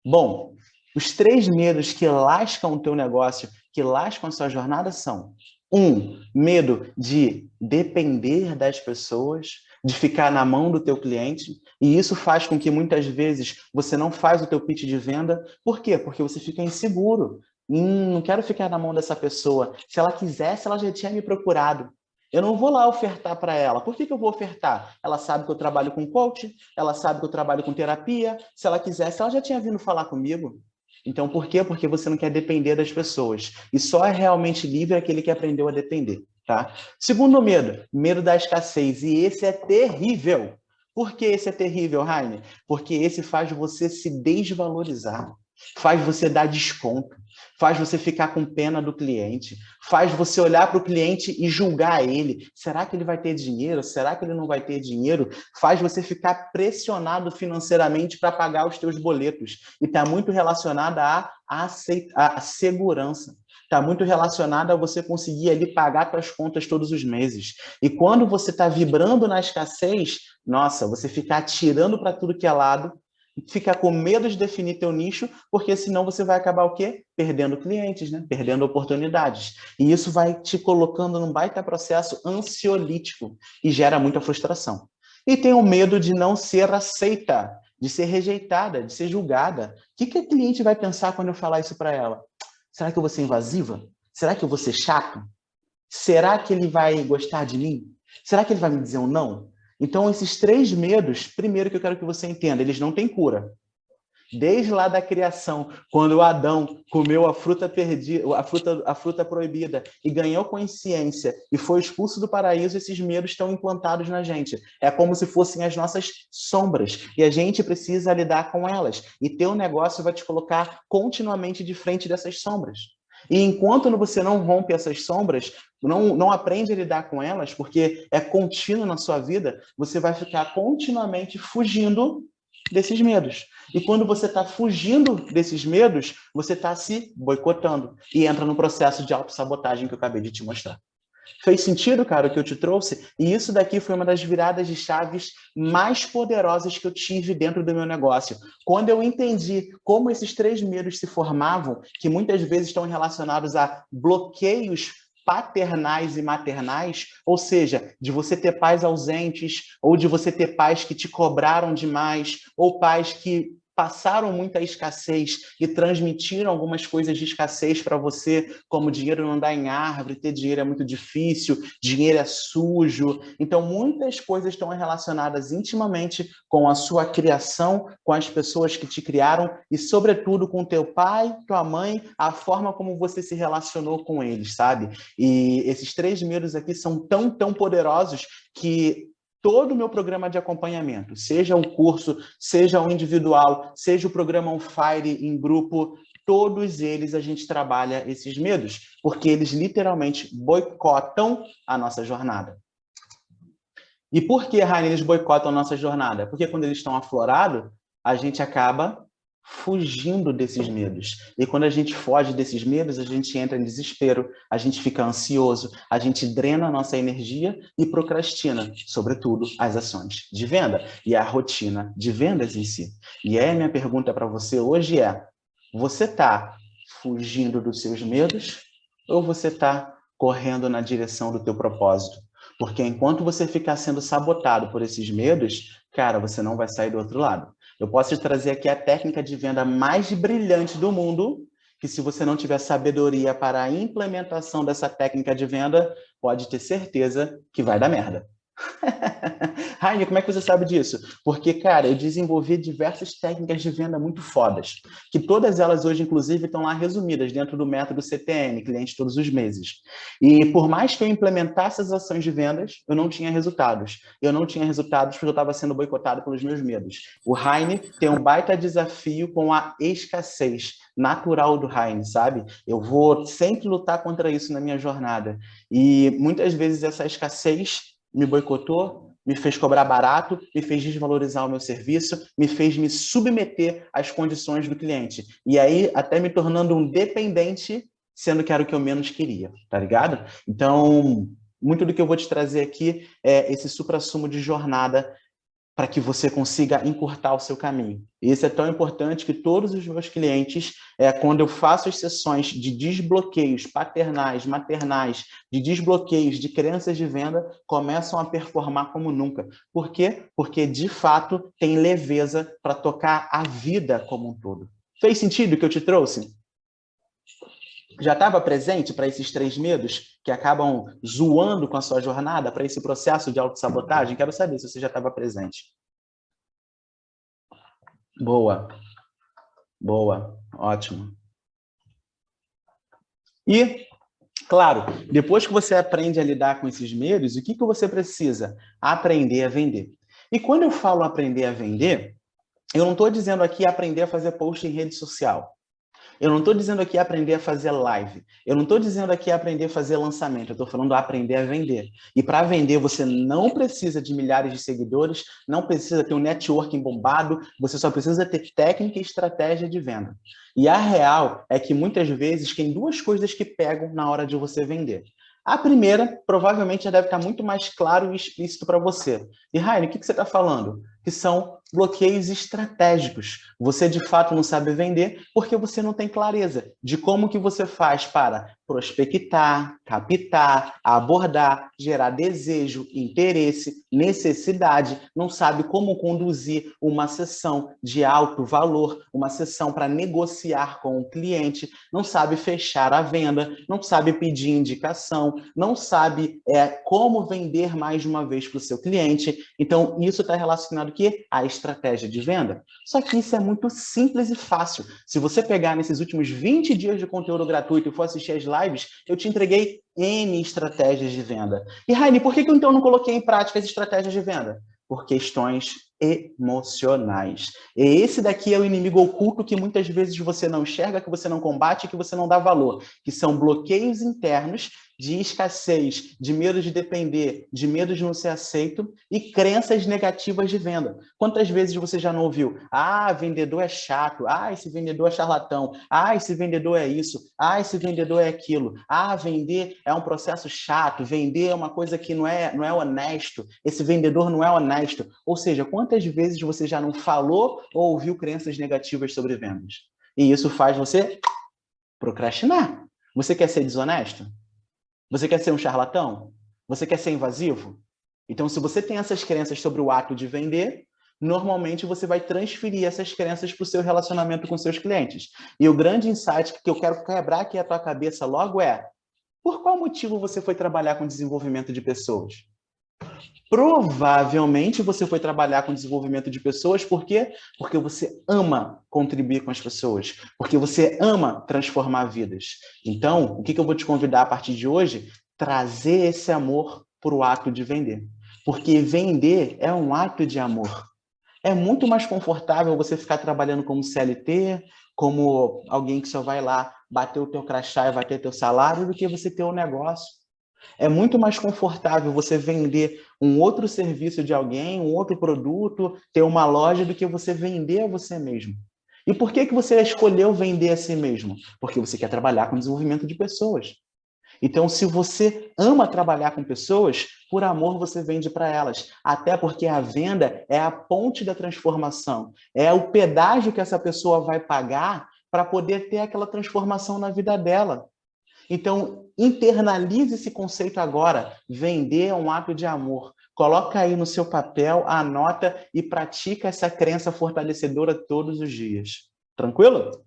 Bom, os 3 medos que lascam o teu negócio, que lascam a sua jornada são: 1, medo de depender das pessoas, de ficar na mão do teu cliente, e isso faz com que muitas vezes você não faz o teu pitch de venda. Por quê? Porque você fica inseguro. Não quero ficar na mão dessa pessoa. Se ela quisesse, ela já tinha me procurado. Eu não vou lá ofertar para ela. Por que eu vou ofertar? Ela sabe que eu trabalho com coach, ela sabe que eu trabalho com terapia. Se ela quisesse, ela já tinha vindo falar comigo. Então, por quê? Porque você não quer depender das pessoas. E só é realmente livre aquele que aprendeu a depender, tá? Segundo medo, medo da escassez. E esse é terrível. Por que esse é terrível, Raine? Porque esse faz você se desvalorizar, faz você dar desconto, faz você ficar com pena do cliente, faz você olhar para o cliente e julgar ele. Será que ele vai ter dinheiro? Será que ele não vai ter dinheiro? Faz você ficar pressionado financeiramente para pagar os teus boletos. E está muito relacionada à segurança. Está muito relacionada a você conseguir ali pagar suas contas todos os meses. E quando você está vibrando na escassez, nossa, você fica atirando para tudo que é lado, fica com medo de definir teu nicho, porque senão você vai acabar o quê? Perdendo clientes, né? Perdendo oportunidades. E isso vai te colocando num baita processo ansiolítico e gera muita frustração. E tem o medo de não ser aceita. de ser rejeitada, de ser julgada. O que a cliente vai pensar quando eu falar isso para ela? Será que eu vou ser invasiva? Será que eu vou ser chato? Será que ele vai gostar de mim? Será que ele vai me dizer um não? Então, esses 3 medos, primeiro que eu quero que você entenda, eles não têm cura. Desde lá da criação, quando o Adão comeu a fruta perdida, a fruta proibida e ganhou consciência e foi expulso do paraíso, esses medos estão implantados na gente. É como se fossem as nossas sombras e a gente precisa lidar com elas. E teu negócio vai te colocar continuamente de frente dessas sombras. E enquanto você não rompe essas sombras, não aprende a lidar com elas, porque é contínuo na sua vida, você vai ficar continuamente fugindo desses medos. E quando você está fugindo desses medos, você está se boicotando e entra no processo de autossabotagem que eu acabei de te mostrar. Fez sentido, cara, o que eu te trouxe? E isso daqui foi uma das viradas de chaves mais poderosas que eu tive dentro do meu negócio. Quando eu entendi como esses 3 medos se formavam, que muitas vezes estão relacionados a bloqueios paternais e maternais, ou seja, de você ter pais ausentes, ou de você ter pais que te cobraram demais, ou pais que passaram muita escassez e transmitiram algumas coisas de escassez para você, como dinheiro não dá em árvore, ter dinheiro é muito difícil, dinheiro é sujo. Então, muitas coisas estão relacionadas intimamente com a sua criação, com as pessoas que te criaram e, sobretudo, com teu pai, tua mãe, a forma como você se relacionou com eles, sabe? E esses 3 medos aqui são tão poderosos que todo o meu programa de acompanhamento, seja o curso, seja o individual, seja o programa On Fire em grupo, todos eles a gente trabalha esses medos, porque eles literalmente boicotam a nossa jornada. E por que, Raine, eles boicotam a nossa jornada? Porque quando eles estão aflorados, a gente acaba fugindo desses medos. E quando a gente foge desses medos, a gente entra em desespero, a gente fica ansioso, a gente drena a nossa energia e procrastina, sobretudo, as ações de venda e a rotina de vendas em si. E a minha pergunta para você hoje é: você está fugindo dos seus medos ou você está correndo na direção do teu propósito? Porque enquanto você ficar sendo sabotado por esses medos, cara, você não vai sair do outro lado. Eu posso te trazer aqui a técnica de venda mais brilhante do mundo, que se você não tiver sabedoria para a implementação dessa técnica de venda, pode ter certeza que vai dar merda. Raine, como é que você sabe disso? Porque, cara, eu desenvolvi diversas técnicas de venda muito fodas, que todas elas hoje, inclusive, estão lá resumidas dentro do método CTM, Cliente Todos os Meses. E por mais que eu implementasse as ações de vendas, eu não tinha resultados. Eu não tinha resultados porque eu estava sendo boicotado pelos meus medos. O Raine tem um baita desafio com a escassez natural do Raine, sabe? Eu vou sempre lutar contra isso na minha jornada. E muitas vezes essa escassez me boicotou, me fez cobrar barato, me fez desvalorizar o meu serviço, me fez me submeter às condições do cliente. E aí, até me tornando um dependente, sendo que era o que eu menos queria, tá ligado? Então, muito do que eu vou te trazer aqui é esse suprassumo de jornada para que você consiga encurtar o seu caminho. E isso é tão importante que todos os meus clientes, quando eu faço as sessões de desbloqueios paternais, maternais, de desbloqueios de crenças de venda, começam a performar como nunca. Por quê? Porque, de fato, tem leveza para tocar a vida como um todo. Fez sentido o que eu te trouxe? Já estava presente para esses 3 medos que acabam zoando com a sua jornada, para esse processo de autossabotagem? Quero saber se você já estava presente. Boa. Boa. Ótimo. E, claro, depois que você aprende a lidar com esses medos, o que você precisa? Aprender a vender. E quando eu falo aprender a vender, eu não estou dizendo aqui aprender a fazer post em rede social. Eu não estou dizendo aqui aprender a fazer live. Eu não estou dizendo aqui aprender a fazer lançamento. Eu estou falando aprender a vender. E para vender, você não precisa de milhares de seguidores, não precisa ter um networking bombado, você só precisa ter técnica e estratégia de venda. E a real é que muitas vezes tem 2 coisas que pegam na hora de você vender. A primeira, provavelmente, já deve estar muito mais claro e explícito para você. E, Raine, o que você está falando? Que são bloqueios estratégicos. Você, de fato, não sabe vender porque você não tem clareza de como que você faz para prospectar, captar, abordar, gerar desejo, interesse, necessidade, não sabe como conduzir uma sessão de alto valor, uma sessão para negociar com o cliente, não sabe fechar a venda, não sabe pedir indicação, não sabe como vender mais de uma vez para o seu cliente. Então, isso está relacionado o quê? À estratégia de venda. Só que isso é muito simples e fácil. Se você pegar nesses últimos 20 dias de conteúdo gratuito e for assistir as lives, eu te entreguei N estratégias de venda. E, Raine, por que eu então não coloquei em prática as estratégias de venda? Por questões emocionais. E esse daqui é o inimigo oculto que muitas vezes você não enxerga, que você não combate, que você não dá valor, que são bloqueios internos de escassez, de medo de depender, de medo de não ser aceito e crenças negativas de venda. Quantas vezes você já não ouviu? Ah, vendedor é chato. Ah, esse vendedor é charlatão. Ah, esse vendedor é isso. Ah, esse vendedor é aquilo. Ah, vender é um processo chato. Vender é uma coisa que não é honesto. Esse vendedor não é honesto. Ou seja, quantas vezes você já não falou ou ouviu crenças negativas sobre vendas? E isso faz você procrastinar. Você quer ser desonesto? Você quer ser um charlatão? Você quer ser invasivo? Então, se você tem essas crenças sobre o ato de vender, normalmente você vai transferir essas crenças para o seu relacionamento com seus clientes. E o grande insight que eu quero quebrar aqui a tua cabeça logo é: por qual motivo você foi trabalhar com desenvolvimento de pessoas? Provavelmente você foi trabalhar com desenvolvimento de pessoas, por quê? Porque você ama contribuir com as pessoas, porque você ama transformar vidas. Então, o que eu vou te convidar a partir de hoje? Trazer esse amor para o ato de vender. Porque vender é um ato de amor. É muito mais confortável você ficar trabalhando como CLT, como alguém que só vai lá bater o teu crachá e vai ter teu salário, do que você ter um negócio. É muito mais confortável você vender um outro serviço de alguém, um outro produto, ter uma loja, do que você vender a você mesmo. E por que você escolheu vender a si mesmo? Porque você quer trabalhar com desenvolvimento de pessoas. Então, se você ama trabalhar com pessoas, por amor você vende para elas. Até porque a venda é a ponte da transformação. É o pedágio que essa pessoa vai pagar para poder ter aquela transformação na vida dela. Então, internalize esse conceito agora. Vender é um ato de amor. Coloca aí no seu papel, anota e pratica essa crença fortalecedora todos os dias. Tranquilo?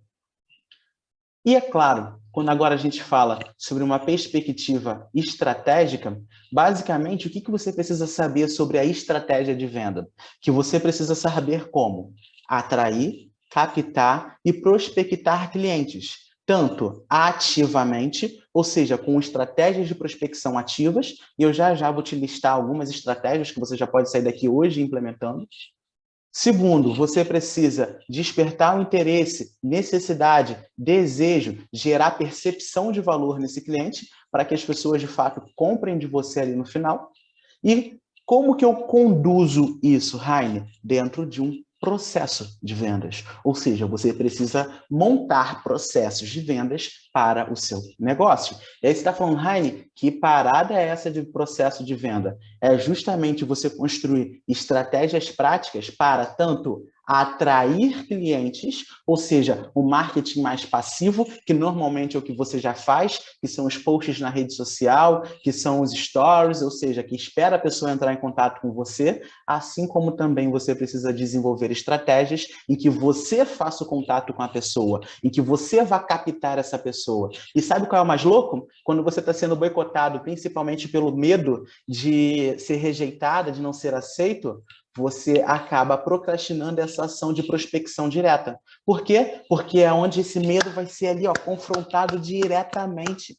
E é claro, quando agora a gente fala sobre uma perspectiva estratégica, basicamente, o que você precisa saber sobre a estratégia de venda? Que você precisa saber como atrair, captar e prospectar clientes, tanto ativamente, ou seja, com estratégias de prospecção ativas, e eu já vou te listar algumas estratégias que você já pode sair daqui hoje implementando. Segundo, você precisa despertar o interesse, necessidade, desejo, gerar percepção de valor nesse cliente, para que as pessoas, de fato, comprem de você ali no final. E como que eu conduzo isso, Raine? Dentro de um processo de vendas. Ou seja, você precisa montar processos de vendas para o seu negócio. E aí você está falando, Raine, que parada é essa de processo de venda? É justamente você construir estratégias práticas para tanto atrair clientes, ou seja, o marketing mais passivo, que normalmente é o que você já faz, que são os posts na rede social, que são os stories, ou seja, que espera a pessoa entrar em contato com você, assim como também você precisa desenvolver estratégias em que você faça o contato com a pessoa, em que você vá captar essa pessoa. E sabe qual é o mais louco? Quando você está sendo boicotado, principalmente pelo medo de ser rejeitada, de não ser aceito, você acaba procrastinando essa ação de prospecção direta. Por quê? Porque é onde esse medo vai ser ali, ó, confrontado diretamente.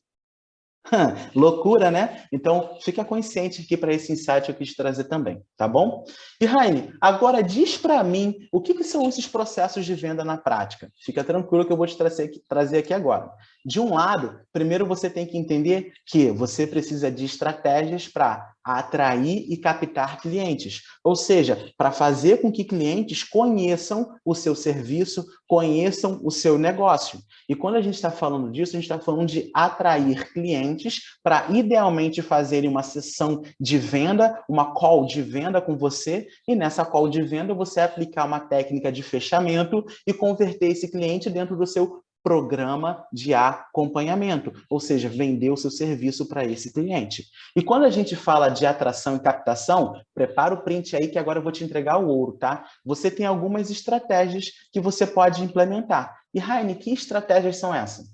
Loucura, né? Então, fica consciente aqui para esse insight eu quis trazer também, tá bom? E, Raine, agora diz para mim o que são esses processos de venda na prática. Fica tranquilo que eu vou te trazer aqui agora. De um lado, primeiro você tem que entender que você precisa de estratégias para atrair e captar clientes. Ou seja, para fazer com que clientes conheçam o seu serviço, conheçam o seu negócio. E quando a gente está falando disso, a gente está falando de atrair clientes para, idealmente, fazerem uma sessão de venda, uma call de venda com você, e nessa call de venda você aplicar uma técnica de fechamento e converter esse cliente dentro do seu programa de acompanhamento, ou seja, vender o seu serviço para esse cliente. E quando a gente fala de atração e captação, prepara o print aí que agora eu vou te entregar o ouro, tá? Você tem algumas estratégias que você pode implementar. E, Raine, que estratégias são essas?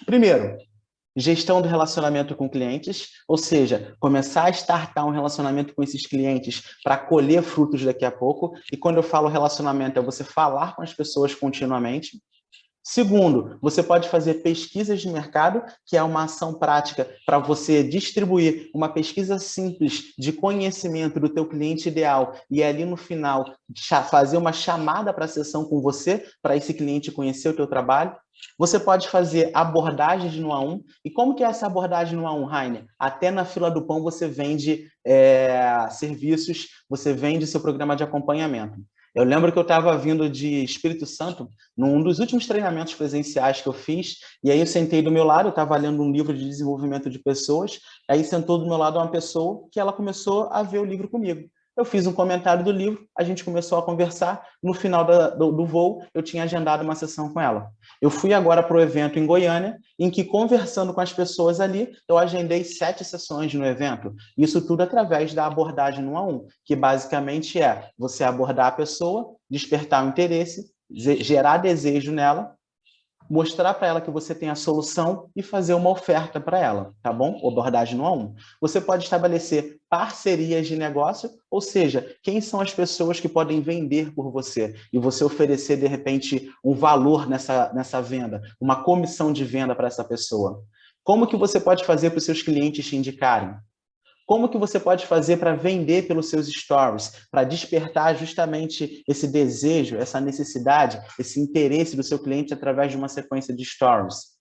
Primeiro, gestão do relacionamento com clientes, ou seja, começar a startar um relacionamento com esses clientes para colher frutos daqui a pouco. E quando eu falo relacionamento, é você falar com as pessoas continuamente. Segundo, você pode fazer pesquisas de mercado, que é uma ação prática para você distribuir uma pesquisa simples de conhecimento do teu cliente ideal e ali no final fazer uma chamada para a sessão com você, para esse cliente conhecer o teu trabalho. Você pode fazer abordagens no A1. E como que é essa abordagem no A1, Rainer? Até na fila do pão você vende serviços, você vende seu programa de acompanhamento. Eu lembro que eu estava vindo de Espírito Santo, num dos últimos treinamentos presenciais que eu fiz, e aí eu sentei do meu lado, eu estava lendo um livro de desenvolvimento de pessoas, aí sentou do meu lado uma pessoa que ela começou a ver o livro comigo. Eu fiz um comentário do livro, a gente começou a conversar, no final do voo eu tinha agendado uma sessão com ela. Eu fui agora para o evento em Goiânia, em que conversando com as pessoas ali, eu agendei 7 sessões no evento. Isso tudo através da abordagem 1 a 1, que basicamente é você abordar a pessoa, despertar o interesse, gerar desejo nela, mostrar para ela que você tem a solução e fazer uma oferta para ela, tá bom? Abordagem 1 a 1. Você pode estabelecer parcerias de negócio, ou seja, quem são as pessoas que podem vender por você e você oferecer, de repente, um valor nessa venda, uma comissão de venda para essa pessoa. Como que você pode fazer para os seus clientes te indicarem? Como que você pode fazer para vender pelos seus stories, para despertar justamente esse desejo, essa necessidade, esse interesse do seu cliente através de uma sequência de stories?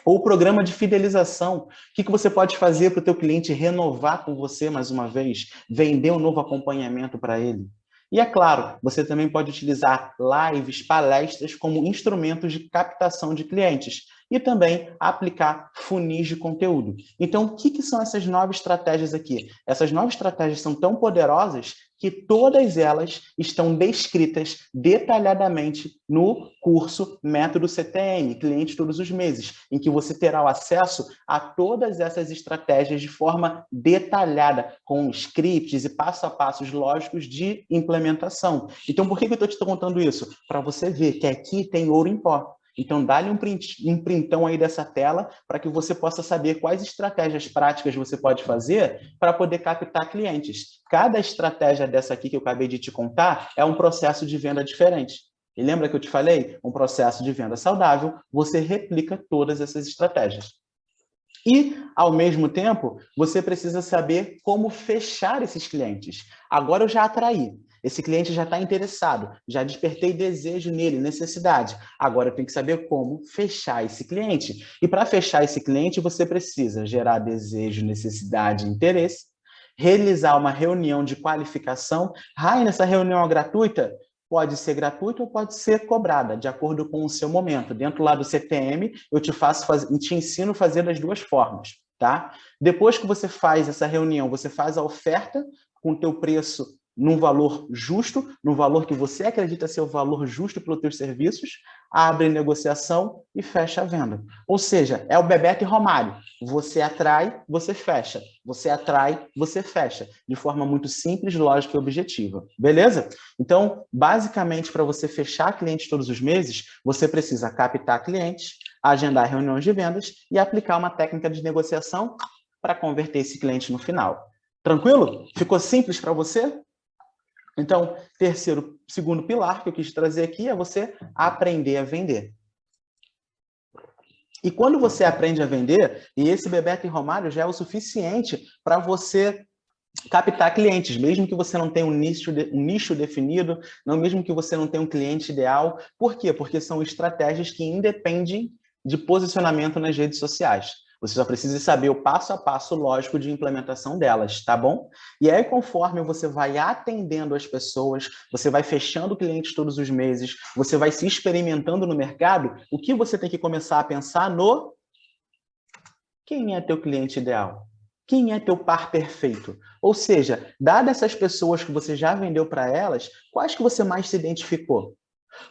Ou o programa de fidelização, o que você pode fazer para o teu cliente renovar com você mais uma vez, vender um novo acompanhamento para ele? E é claro, você também pode utilizar lives, palestras como instrumentos de captação de clientes e também aplicar funis de conteúdo. Então, o que são essas 9 estratégias aqui? Essas 9 estratégias são tão poderosas que todas elas estão descritas detalhadamente no curso Método CTM, Cliente Todos os Meses, em que você terá o acesso a todas essas estratégias de forma detalhada, com scripts e passo a passos lógicos de implementação. Então, por que eu estou te contando isso? Para você ver que aqui tem ouro em pó. Então, dá-lhe um printão aí dessa tela para que você possa saber quais estratégias práticas você pode fazer para poder captar clientes. Cada estratégia dessa aqui que eu acabei de te contar é um processo de venda diferente. E lembra que eu te falei? Um processo de venda saudável, você replica todas essas estratégias. E, ao mesmo tempo, você precisa saber como fechar esses clientes. Agora eu já atraí. Esse cliente já está interessado, já despertei desejo nele, necessidade. Agora eu tenho que saber como fechar esse cliente. E para fechar esse cliente, você precisa gerar desejo, necessidade e interesse, realizar uma reunião de qualificação. Nessa reunião gratuita, pode ser gratuita ou pode ser cobrada, de acordo com o seu momento. Dentro lá do CTM, eu te ensino a fazer das duas formas, tá? Depois que você faz essa reunião, você faz a oferta com o teu preço num valor justo, num valor que você acredita ser o valor justo pelos teus serviços, abre negociação e fecha a venda. Ou seja, é o Bebeto e Romário. Você atrai, você fecha. Você atrai, você fecha. De forma muito simples, lógica e objetiva. Beleza? Então, basicamente, para você fechar clientes todos os meses, você precisa captar clientes, agendar reuniões de vendas e aplicar uma técnica de negociação para converter esse cliente no final. Tranquilo? Ficou simples para você? Então, segundo pilar que eu quis trazer aqui é você aprender a vender. E quando você aprende a vender, e esse Bebeto e Romário já é o suficiente para você captar clientes, mesmo que você não tenha um nicho definido, mesmo que você não tenha um cliente ideal. Por quê? Porque são estratégias que independem de posicionamento nas redes sociais. Você só precisa saber o passo a passo lógico de implementação delas, tá bom? E aí, conforme você vai atendendo as pessoas, você vai fechando clientes todos os meses, você vai se experimentando no mercado, o que você tem que começar a pensar no quem é teu cliente ideal? Quem é teu par perfeito? Ou seja, dadas essas pessoas que você já vendeu para elas, quais que você mais se identificou?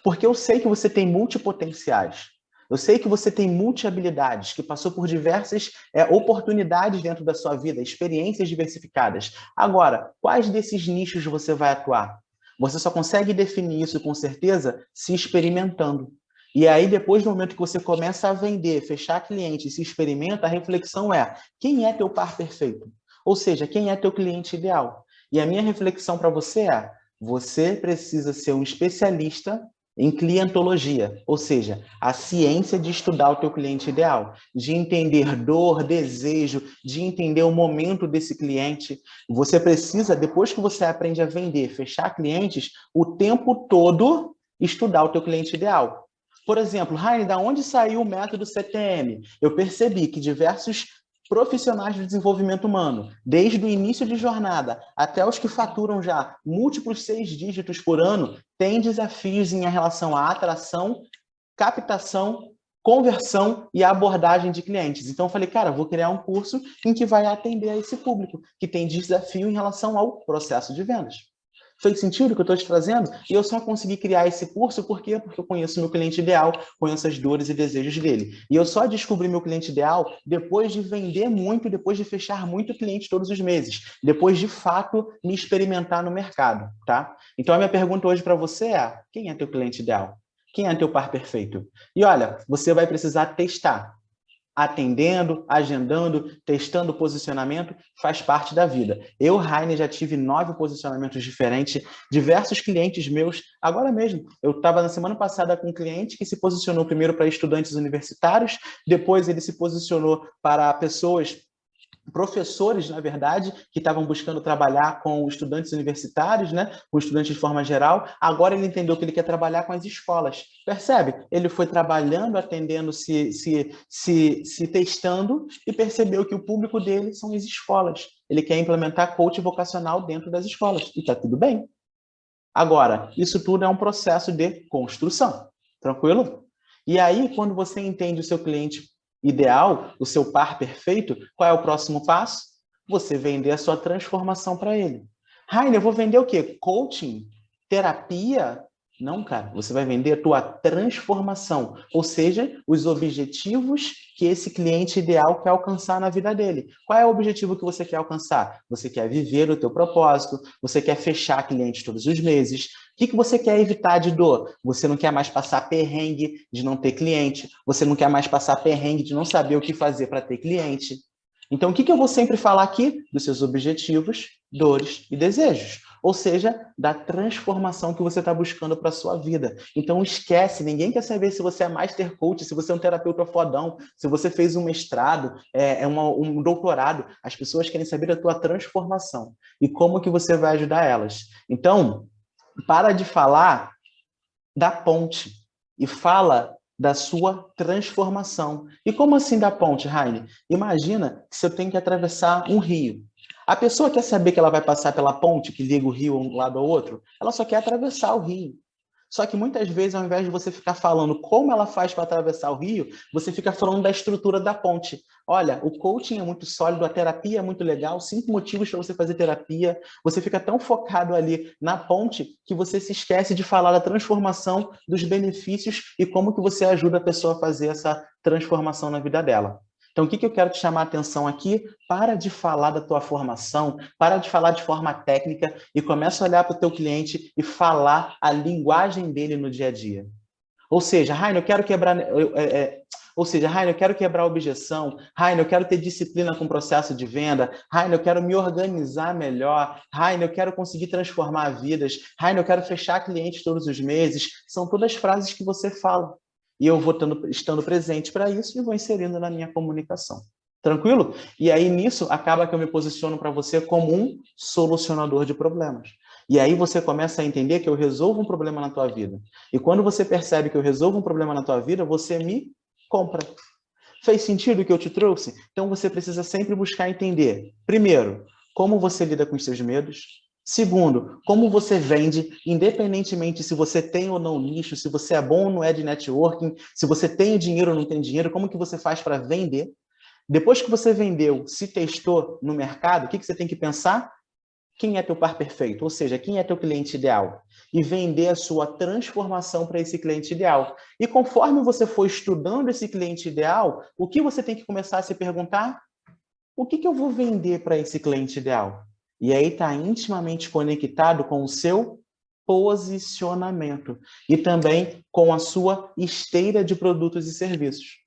Porque eu sei que você tem multipotenciais. Eu sei que você tem multi-habilidades, que passou por diversas oportunidades dentro da sua vida, experiências diversificadas. Agora, quais desses nichos você vai atuar? Você só consegue definir isso com certeza se experimentando. E aí, depois do momento que você começa a vender, fechar cliente e se experimenta, a reflexão é: quem é teu par perfeito? Ou seja, quem é teu cliente ideal? E a minha reflexão para você é: você precisa ser um especialista em clientologia, ou seja, a ciência de estudar o teu cliente ideal, de entender dor, desejo, de entender o momento desse cliente. Você precisa, depois que você aprende a vender, fechar clientes, o tempo todo estudar o teu cliente ideal. Por exemplo, Raine, da onde saiu o método CTM? Eu percebi que diversos profissionais de desenvolvimento humano, desde o início de jornada até os que faturam já múltiplos 6 dígitos por ano, têm desafios em relação à atração, captação, conversão e abordagem de clientes. Então eu falei, cara, vou criar um curso em que vai atender a esse público, que tem desafio em relação ao processo de vendas. Fez sentido o que eu estou te trazendo? E eu só consegui criar esse curso por quê? Porque eu conheço meu cliente ideal, conheço as dores e desejos dele. E eu só descobri meu cliente ideal depois de vender muito, depois de fechar muito cliente todos os meses, depois de fato me experimentar no mercado, tá? Então a minha pergunta hoje para você é: quem é teu cliente ideal? Quem é teu par perfeito? E olha, você vai precisar testar. Atendendo, agendando, testando posicionamento, faz parte da vida. Eu, Raine, já tive 9 posicionamentos diferentes, diversos clientes meus. Agora mesmo, eu estava na semana passada com um cliente que se posicionou primeiro para estudantes universitários, depois ele se posicionou para pessoas, professores, na verdade, que estavam buscando trabalhar com estudantes universitários, né, com estudantes de forma geral. Agora ele entendeu que ele quer trabalhar com as escolas. Percebe? Ele foi trabalhando, atendendo, se testando e percebeu que o público dele são as escolas. Ele quer implementar coach vocacional dentro das escolas. E está tudo bem. Agora, isso tudo é um processo de construção. Tranquilo? E aí, quando você entende o seu cliente ideal, o seu par perfeito, qual é o próximo passo? Você vender a sua transformação para ele. Rainer, eu vou vender o quê? Coaching? Terapia? Não, cara. Você vai vender a tua transformação, ou seja, os objetivos que esse cliente ideal quer alcançar na vida dele. Qual é o objetivo que você quer alcançar? Você quer viver o teu propósito, você quer fechar clientes todos os meses. O que você quer evitar de dor? Você não quer mais passar perrengue de não ter cliente, você não quer mais passar perrengue de não saber o que fazer para ter cliente. Então, o que eu vou sempre falar aqui? Dos seus objetivos, dores e desejos. Ou seja, da transformação que você está buscando para a sua vida. Então, esquece, ninguém quer saber se você é Master Coach, se você é um terapeuta fodão, se você fez um mestrado, um doutorado. As pessoas querem saber da tua transformação e como que você vai ajudar elas. Então, para de falar da ponte e fala da sua transformação. E como assim da ponte, Raine? Imagina que você tem que atravessar um rio. A pessoa quer saber que ela vai passar pela ponte que liga o rio um lado ao outro? Ela só quer atravessar o rio. Só que muitas vezes, ao invés de você ficar falando como ela faz para atravessar o rio, você fica falando da estrutura da ponte. Olha, o coaching é muito sólido, a terapia é muito legal, 5 motivos para você fazer terapia. Você fica tão focado ali na ponte que você se esquece de falar da transformação, dos benefícios e como que você ajuda a pessoa a fazer essa transformação na vida dela. Então, o que eu quero te chamar a atenção aqui? Para de falar da tua formação, para de falar de forma técnica e começa a olhar para o teu cliente e falar a linguagem dele no dia a dia. Ou seja, Rainer, eu quero quebrar... Rainer, eu quero quebrar a objeção. Rainer, eu quero ter disciplina com o processo de venda. Rainer, eu quero me organizar melhor. Rainer, eu quero conseguir transformar vidas. Rainer, eu quero fechar clientes todos os meses. São todas frases que você fala. E eu vou estando presente para isso e vou inserindo na minha comunicação. Tranquilo? E aí, nisso, acaba que eu me posiciono para você como um solucionador de problemas. E aí você começa a entender que eu resolvo um problema na tua vida. E quando você percebe que eu resolvo um problema na tua vida, você me compra. Fez sentido o que eu te trouxe? Então você precisa sempre buscar entender, primeiro, como você lida com os seus medos. Segundo, como você vende, independentemente se você tem ou não nicho, se você é bom ou não é de networking, se você tem dinheiro ou não tem dinheiro, como que você faz para vender? Depois que você vendeu, se testou no mercado, o que você tem que pensar? quem é teu par perfeito, ou seja, quem é teu cliente ideal, e vender a sua transformação para esse cliente ideal. E conforme você for estudando esse cliente ideal, o que você tem que começar a se perguntar? O que eu vou vender para esse cliente ideal? E aí está intimamente conectado com o seu posicionamento e também com a sua esteira de produtos e serviços.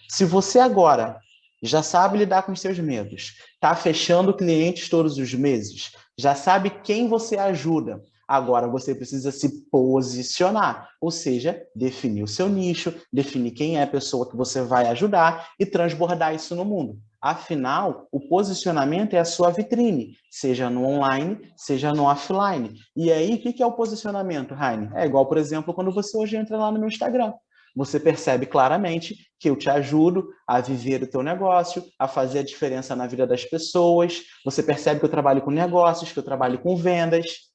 Se você agora já sabe lidar com os seus medos, está fechando clientes todos os meses, já sabe quem você ajuda, agora você precisa se posicionar, ou seja, definir o seu nicho, definir quem é a pessoa que você vai ajudar e transbordar isso no mundo. Afinal, o posicionamento é a sua vitrine, seja no online, seja no offline. E aí, o que é o posicionamento, Raine? É igual, por exemplo, quando você hoje entra lá no meu Instagram. Você percebe claramente que eu te ajudo a viver o teu negócio, a fazer a diferença na vida das pessoas. Você percebe que eu trabalho com negócios, que eu trabalho com vendas,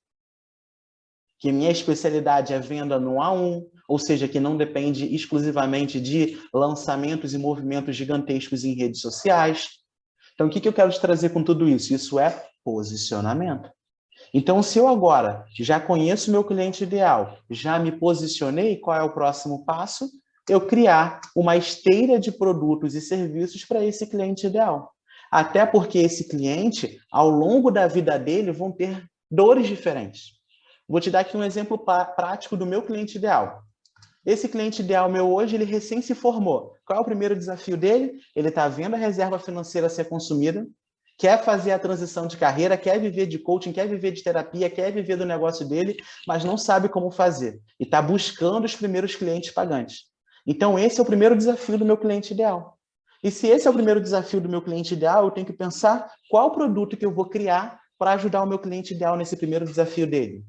que minha especialidade é venda no A1, ou seja, que não depende exclusivamente de lançamentos e movimentos gigantescos em redes sociais. Então, o que eu quero te trazer com tudo isso? Isso é posicionamento. Então, se eu agora já conheço meu cliente ideal, já me posicionei, qual é o próximo passo? Eu criar uma esteira de produtos e serviços para esse cliente ideal. Até porque esse cliente, ao longo da vida dele, vão ter dores diferentes. Vou te dar aqui um exemplo prático do meu cliente ideal. Esse cliente ideal meu hoje, ele recém se formou. Qual é o primeiro desafio dele? Ele está vendo a reserva financeira ser consumida, quer fazer a transição de carreira, quer viver de coaching, quer viver de terapia, quer viver do negócio dele, mas não sabe como fazer. E está buscando os primeiros clientes pagantes. Então, esse é o primeiro desafio do meu cliente ideal. E se esse é o primeiro desafio do meu cliente ideal, eu tenho que pensar qual produto que eu vou criar para ajudar o meu cliente ideal nesse primeiro desafio dele.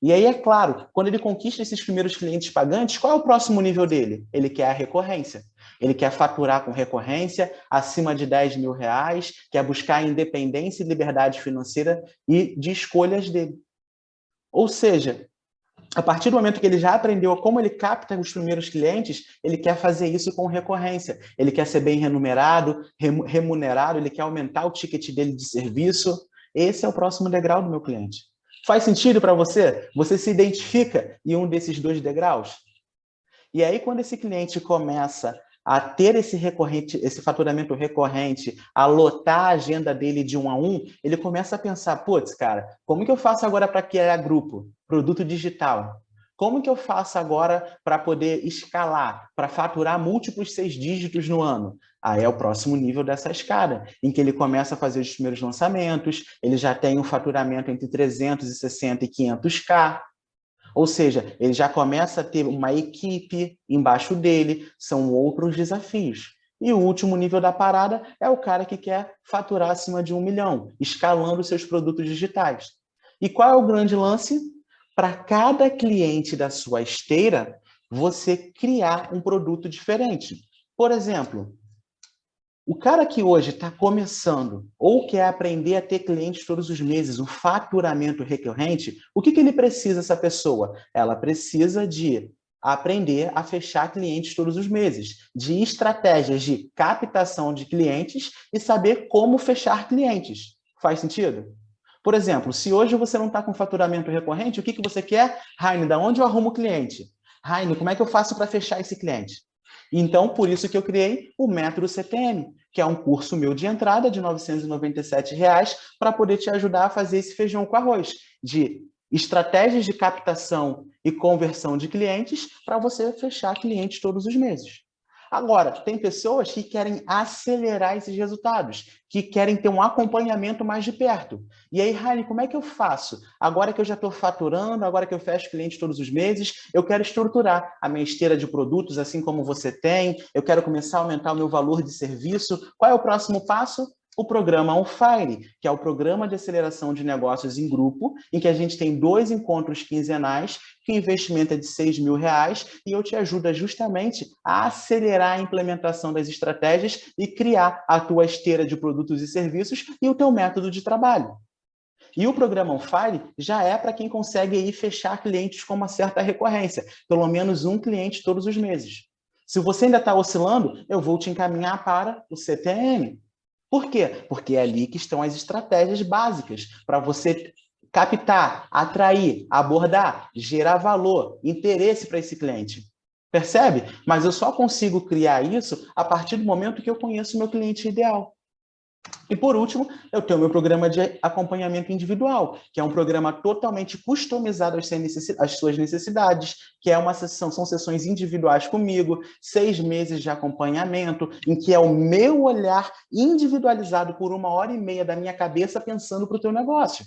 E aí, é claro, quando ele conquista esses primeiros clientes pagantes, qual é o próximo nível dele? Ele quer a recorrência. Ele quer faturar com recorrência acima de 10 mil reais, quer buscar a independência e liberdade financeira e de escolhas dele. Ou seja, a partir do momento que ele já aprendeu como ele capta os primeiros clientes, ele quer fazer isso com recorrência. Ele quer ser bem remunerado, ele quer aumentar o ticket dele de serviço. Esse é o próximo degrau do meu cliente. Faz sentido para você? Você se identifica em um desses dois degraus? E aí, quando esse cliente começa a ter esse faturamento recorrente, a lotar a agenda dele de 1 a 1, ele começa a pensar, putz, cara, como que eu faço agora para criar grupo, produto digital? Como que eu faço agora para poder escalar, para faturar múltiplos 6 dígitos no ano? Aí é o próximo nível dessa escada, em que ele começa a fazer os primeiros lançamentos, ele já tem um faturamento entre 360 e 500K, ou seja, ele já começa a ter uma equipe embaixo dele, são outros desafios. E o último nível da parada é o cara que quer faturar acima de 1 milhão, escalando seus produtos digitais. E qual é o grande lance? Para cada cliente da sua esteira, você criar um produto diferente. Por exemplo, o cara que hoje está começando ou quer aprender a ter clientes todos os meses, um faturamento recorrente, o que ele precisa, essa pessoa? Ela precisa de aprender a fechar clientes todos os meses, de estratégias de captação de clientes e saber como fechar clientes. Faz sentido? Por exemplo, se hoje você não está com faturamento recorrente, o que você quer? Raine, da onde eu arrumo cliente? Raine, como é que eu faço para fechar esse cliente? Então, por isso que eu criei o Método CPM, que é um curso meu de entrada de R$ 997 para poder te ajudar a fazer esse feijão com arroz, de estratégias de captação e conversão de clientes para você fechar clientes todos os meses. Agora, tem pessoas que querem acelerar esses resultados, que querem ter um acompanhamento mais de perto. E aí, Raine, como é que eu faço? Agora que eu já estou faturando, agora que eu fecho clientes todos os meses, eu quero estruturar a minha esteira de produtos, assim como você tem, eu quero começar a aumentar o meu valor de serviço. Qual é o próximo passo? O programa On Fire, que é o programa de aceleração de negócios em grupo, em que a gente tem 2 encontros quinzenais, que o investimento é de R$ 6.000, e eu te ajudo justamente a acelerar a implementação das estratégias e criar a tua esteira de produtos e serviços e o teu método de trabalho. E o programa On Fire já é para quem consegue aí fechar clientes com uma certa recorrência, pelo menos um cliente todos os meses. Se você ainda está oscilando, eu vou te encaminhar para o CTM. Por quê? Porque é ali que estão as estratégias básicas para você captar, atrair, abordar, gerar valor, interesse para esse cliente. Percebe? Mas eu só consigo criar isso a partir do momento que eu conheço o meu cliente ideal. E por último, eu tenho o meu programa de acompanhamento individual, que é um programa totalmente customizado às suas necessidades, que é uma sessão, são sessões individuais comigo, 6 meses de acompanhamento, em que é o meu olhar individualizado por 1h30 da minha cabeça pensando para o teu negócio.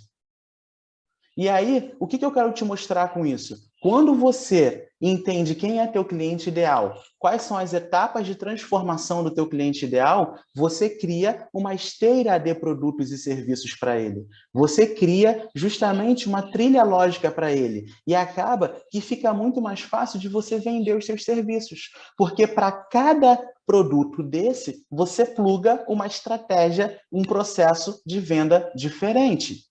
E aí, o que eu quero te mostrar com isso? Quando você entende quem é teu cliente ideal, quais são as etapas de transformação do teu cliente ideal, você cria uma esteira de produtos e serviços para ele. Você cria justamente uma trilha lógica para ele. E acaba que fica muito mais fácil de você vender os seus serviços. Porque para cada produto desse, você pluga uma estratégia, um processo de venda diferente.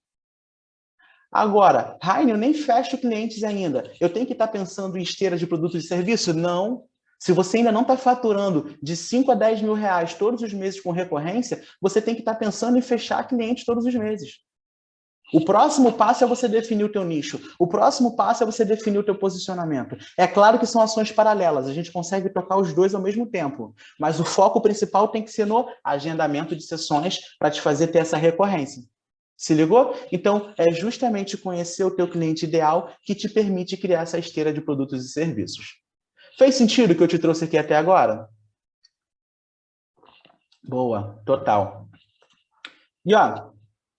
Agora, Raine, eu nem fecho clientes ainda. Eu tenho que estar pensando em esteira de produtos e serviços? Não. Se você ainda não está faturando de 5 a 10 mil reais todos os meses com recorrência, você tem que estar pensando em fechar clientes todos os meses. O próximo passo é você definir o teu nicho. O próximo passo é você definir o teu posicionamento. É claro que são ações paralelas. A gente consegue tocar os dois ao mesmo tempo. Mas o foco principal tem que ser no agendamento de sessões para te fazer ter essa recorrência. Se ligou? Então, é justamente conhecer o teu cliente ideal que te permite criar essa esteira de produtos e serviços. Fez sentido o que eu te trouxe aqui até agora? Boa, total. E ó,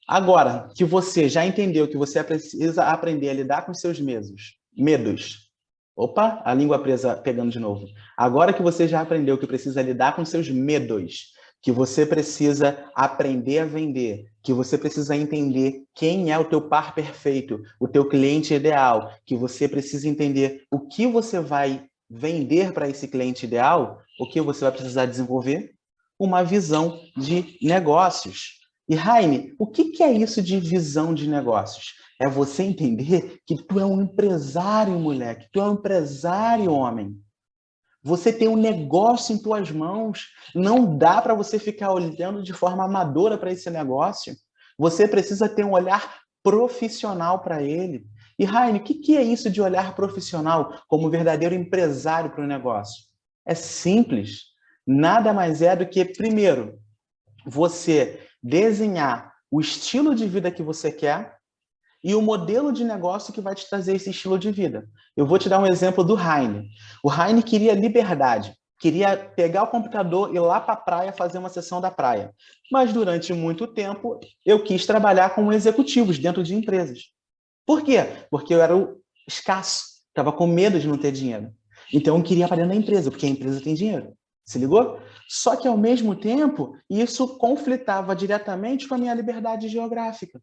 agora que você já entendeu que você precisa aprender a lidar com os seus medos. Opa, a língua presa pegando de novo. Agora que você já aprendeu que precisa lidar com os seus medos, que você precisa aprender a vender, que você precisa entender quem é o teu par perfeito, o teu cliente ideal, que você precisa entender o que você vai vender para esse cliente ideal, o que você vai precisar desenvolver? Uma visão de negócios. E, Raine, o que é isso de visão de negócios? É você entender que tu é um empresário, moleque, tu é um empresário, homem. Você tem um negócio em tuas mãos. Não dá para você ficar olhando de forma amadora para esse negócio. Você precisa ter um olhar profissional para ele. E, Raine, o que é isso de olhar profissional como verdadeiro empresário para o negócio? É simples. Nada mais é do que, primeiro, você desenhar o estilo de vida que você quer e o modelo de negócio que vai te trazer esse estilo de vida. Eu vou te dar um exemplo do Heine. O Heine queria liberdade, queria pegar o computador e ir lá para a praia fazer uma sessão da praia. Mas durante muito tempo eu quis trabalhar com executivos dentro de empresas. Por quê? Porque eu era escasso, estava com medo de não ter dinheiro. Então eu queria trabalhar na empresa, porque a empresa tem dinheiro. Se ligou? Só que ao mesmo tempo, isso conflitava diretamente com a minha liberdade geográfica.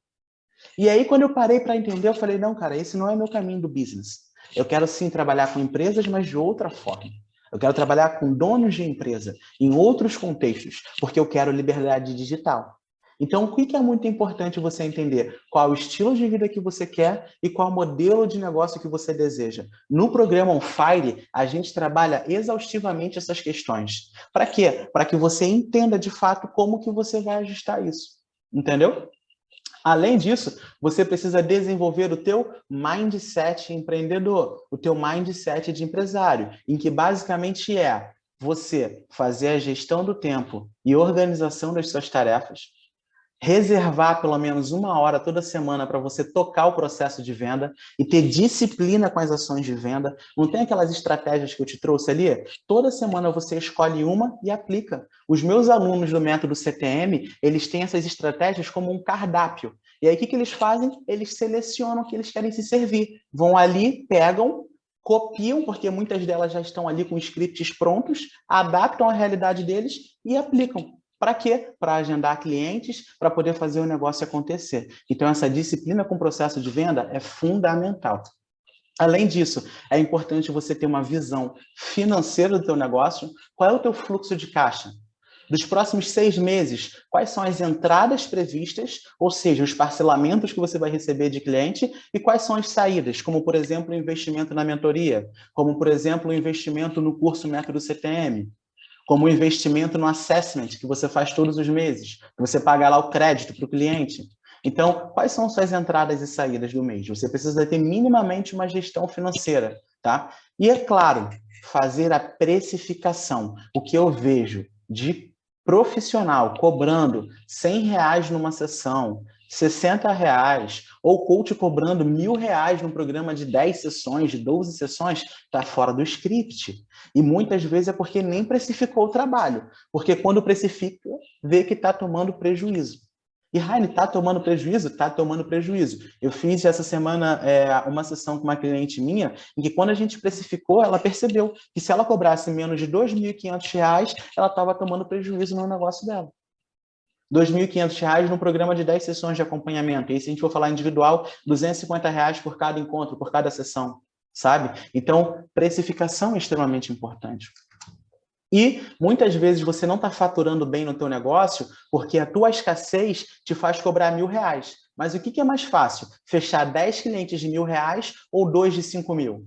E aí, quando eu parei para entender, eu falei, não, cara, esse não é meu caminho do business. Eu quero sim trabalhar com empresas, mas de outra forma. Eu quero trabalhar com donos de empresa, em outros contextos, porque eu quero liberdade digital. Então, o que é muito importante você entender? Qual o estilo de vida que você quer e qual o modelo de negócio que você deseja. No programa On Fire, a gente trabalha exaustivamente essas questões. Para quê? Para que você entenda de fato como que você vai ajustar isso. Entendeu? Além disso, você precisa desenvolver o teu mindset empreendedor, o teu mindset de empresário, em que basicamente é você fazer a gestão do tempo e organização das suas tarefas, reservar pelo menos 1 hora toda semana para você tocar o processo de venda e ter disciplina com as ações de venda. Não tem aquelas estratégias que eu te trouxe ali? Toda semana você escolhe uma e aplica. Os meus alunos do método CTM, eles têm essas estratégias como um cardápio. E aí, o que eles fazem? Eles selecionam o que eles querem se servir. Vão ali, pegam, copiam, porque muitas delas já estão ali com scripts prontos, adaptam à realidade deles e aplicam. Para quê? Para agendar clientes, para poder fazer o negócio acontecer. Então, essa disciplina com o processo de venda é fundamental. Além disso, é importante você ter uma visão financeira do teu negócio. Qual é o teu fluxo de caixa? Dos próximos 6 meses, quais são as entradas previstas, ou seja, os parcelamentos que você vai receber de cliente, e quais são as saídas, como, por exemplo, o investimento na mentoria, como, por exemplo, o investimento no curso Método CTM. como o investimento no assessment, que você faz todos os meses, que você paga lá o crédito para o cliente. Então, quais são suas entradas e saídas do mês? Você precisa ter minimamente uma gestão financeira, tá? E, é claro, fazer a precificação. O que eu vejo de profissional cobrando R$ 100 numa sessão, R$ 60, ou coach cobrando R$ 1.000 num programa de 10 sessões, de 12 sessões, está fora do script. E muitas vezes é porque nem precificou o trabalho. Porque quando precifica, vê que está tomando prejuízo. E, Raine, está tomando prejuízo? Está tomando prejuízo. Eu fiz essa semana uma sessão com uma cliente minha, em que quando a gente precificou, ela percebeu que se ela cobrasse menos de R$ 2.500, ela estava tomando prejuízo no negócio dela. R$ 2.500 num programa de 10 sessões de acompanhamento. E se a gente for falar individual, R$ 250 por cada encontro, por cada sessão, sabe? Então, precificação é extremamente importante. E muitas vezes você não está faturando bem no teu negócio porque a tua escassez te faz cobrar R$ 1.000. Mas o que é mais fácil? Fechar 10 clientes de R$ 1.000 ou 2 de 5.000?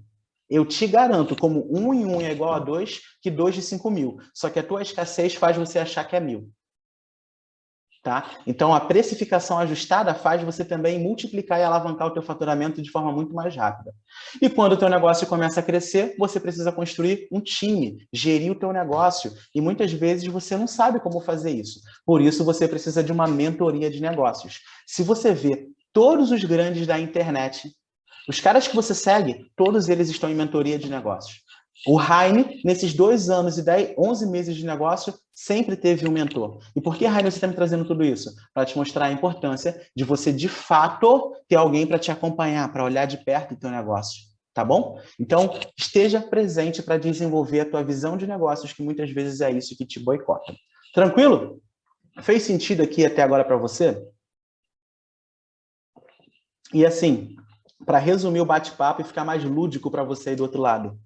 Eu te garanto, como 1 em 1 é igual a 2, que 2 de 5.000. Só que a tua escassez faz você achar que é 1.000. Tá? Então, a precificação ajustada faz você também multiplicar e alavancar o teu faturamento de forma muito mais rápida. E quando o teu negócio começa a crescer, você precisa construir um time, gerir o teu negócio. E muitas vezes você não sabe como fazer isso. Por isso, você precisa de uma mentoria de negócios. Se você vê todos os grandes da internet, os caras que você segue, todos eles estão em mentoria de negócios. O Raine, nesses 2 anos e 11 meses de negócio, sempre teve um mentor. E por que, Raine, você está me trazendo tudo isso? Para te mostrar a importância de você, de fato, ter alguém para te acompanhar, para olhar de perto o teu negócio. Tá bom? Então, esteja presente para desenvolver a tua visão de negócios, que muitas vezes é isso que te boicota. Tranquilo? Fez sentido aqui até agora para você? E assim, para resumir o bate-papo e ficar mais lúdico para você aí do outro lado.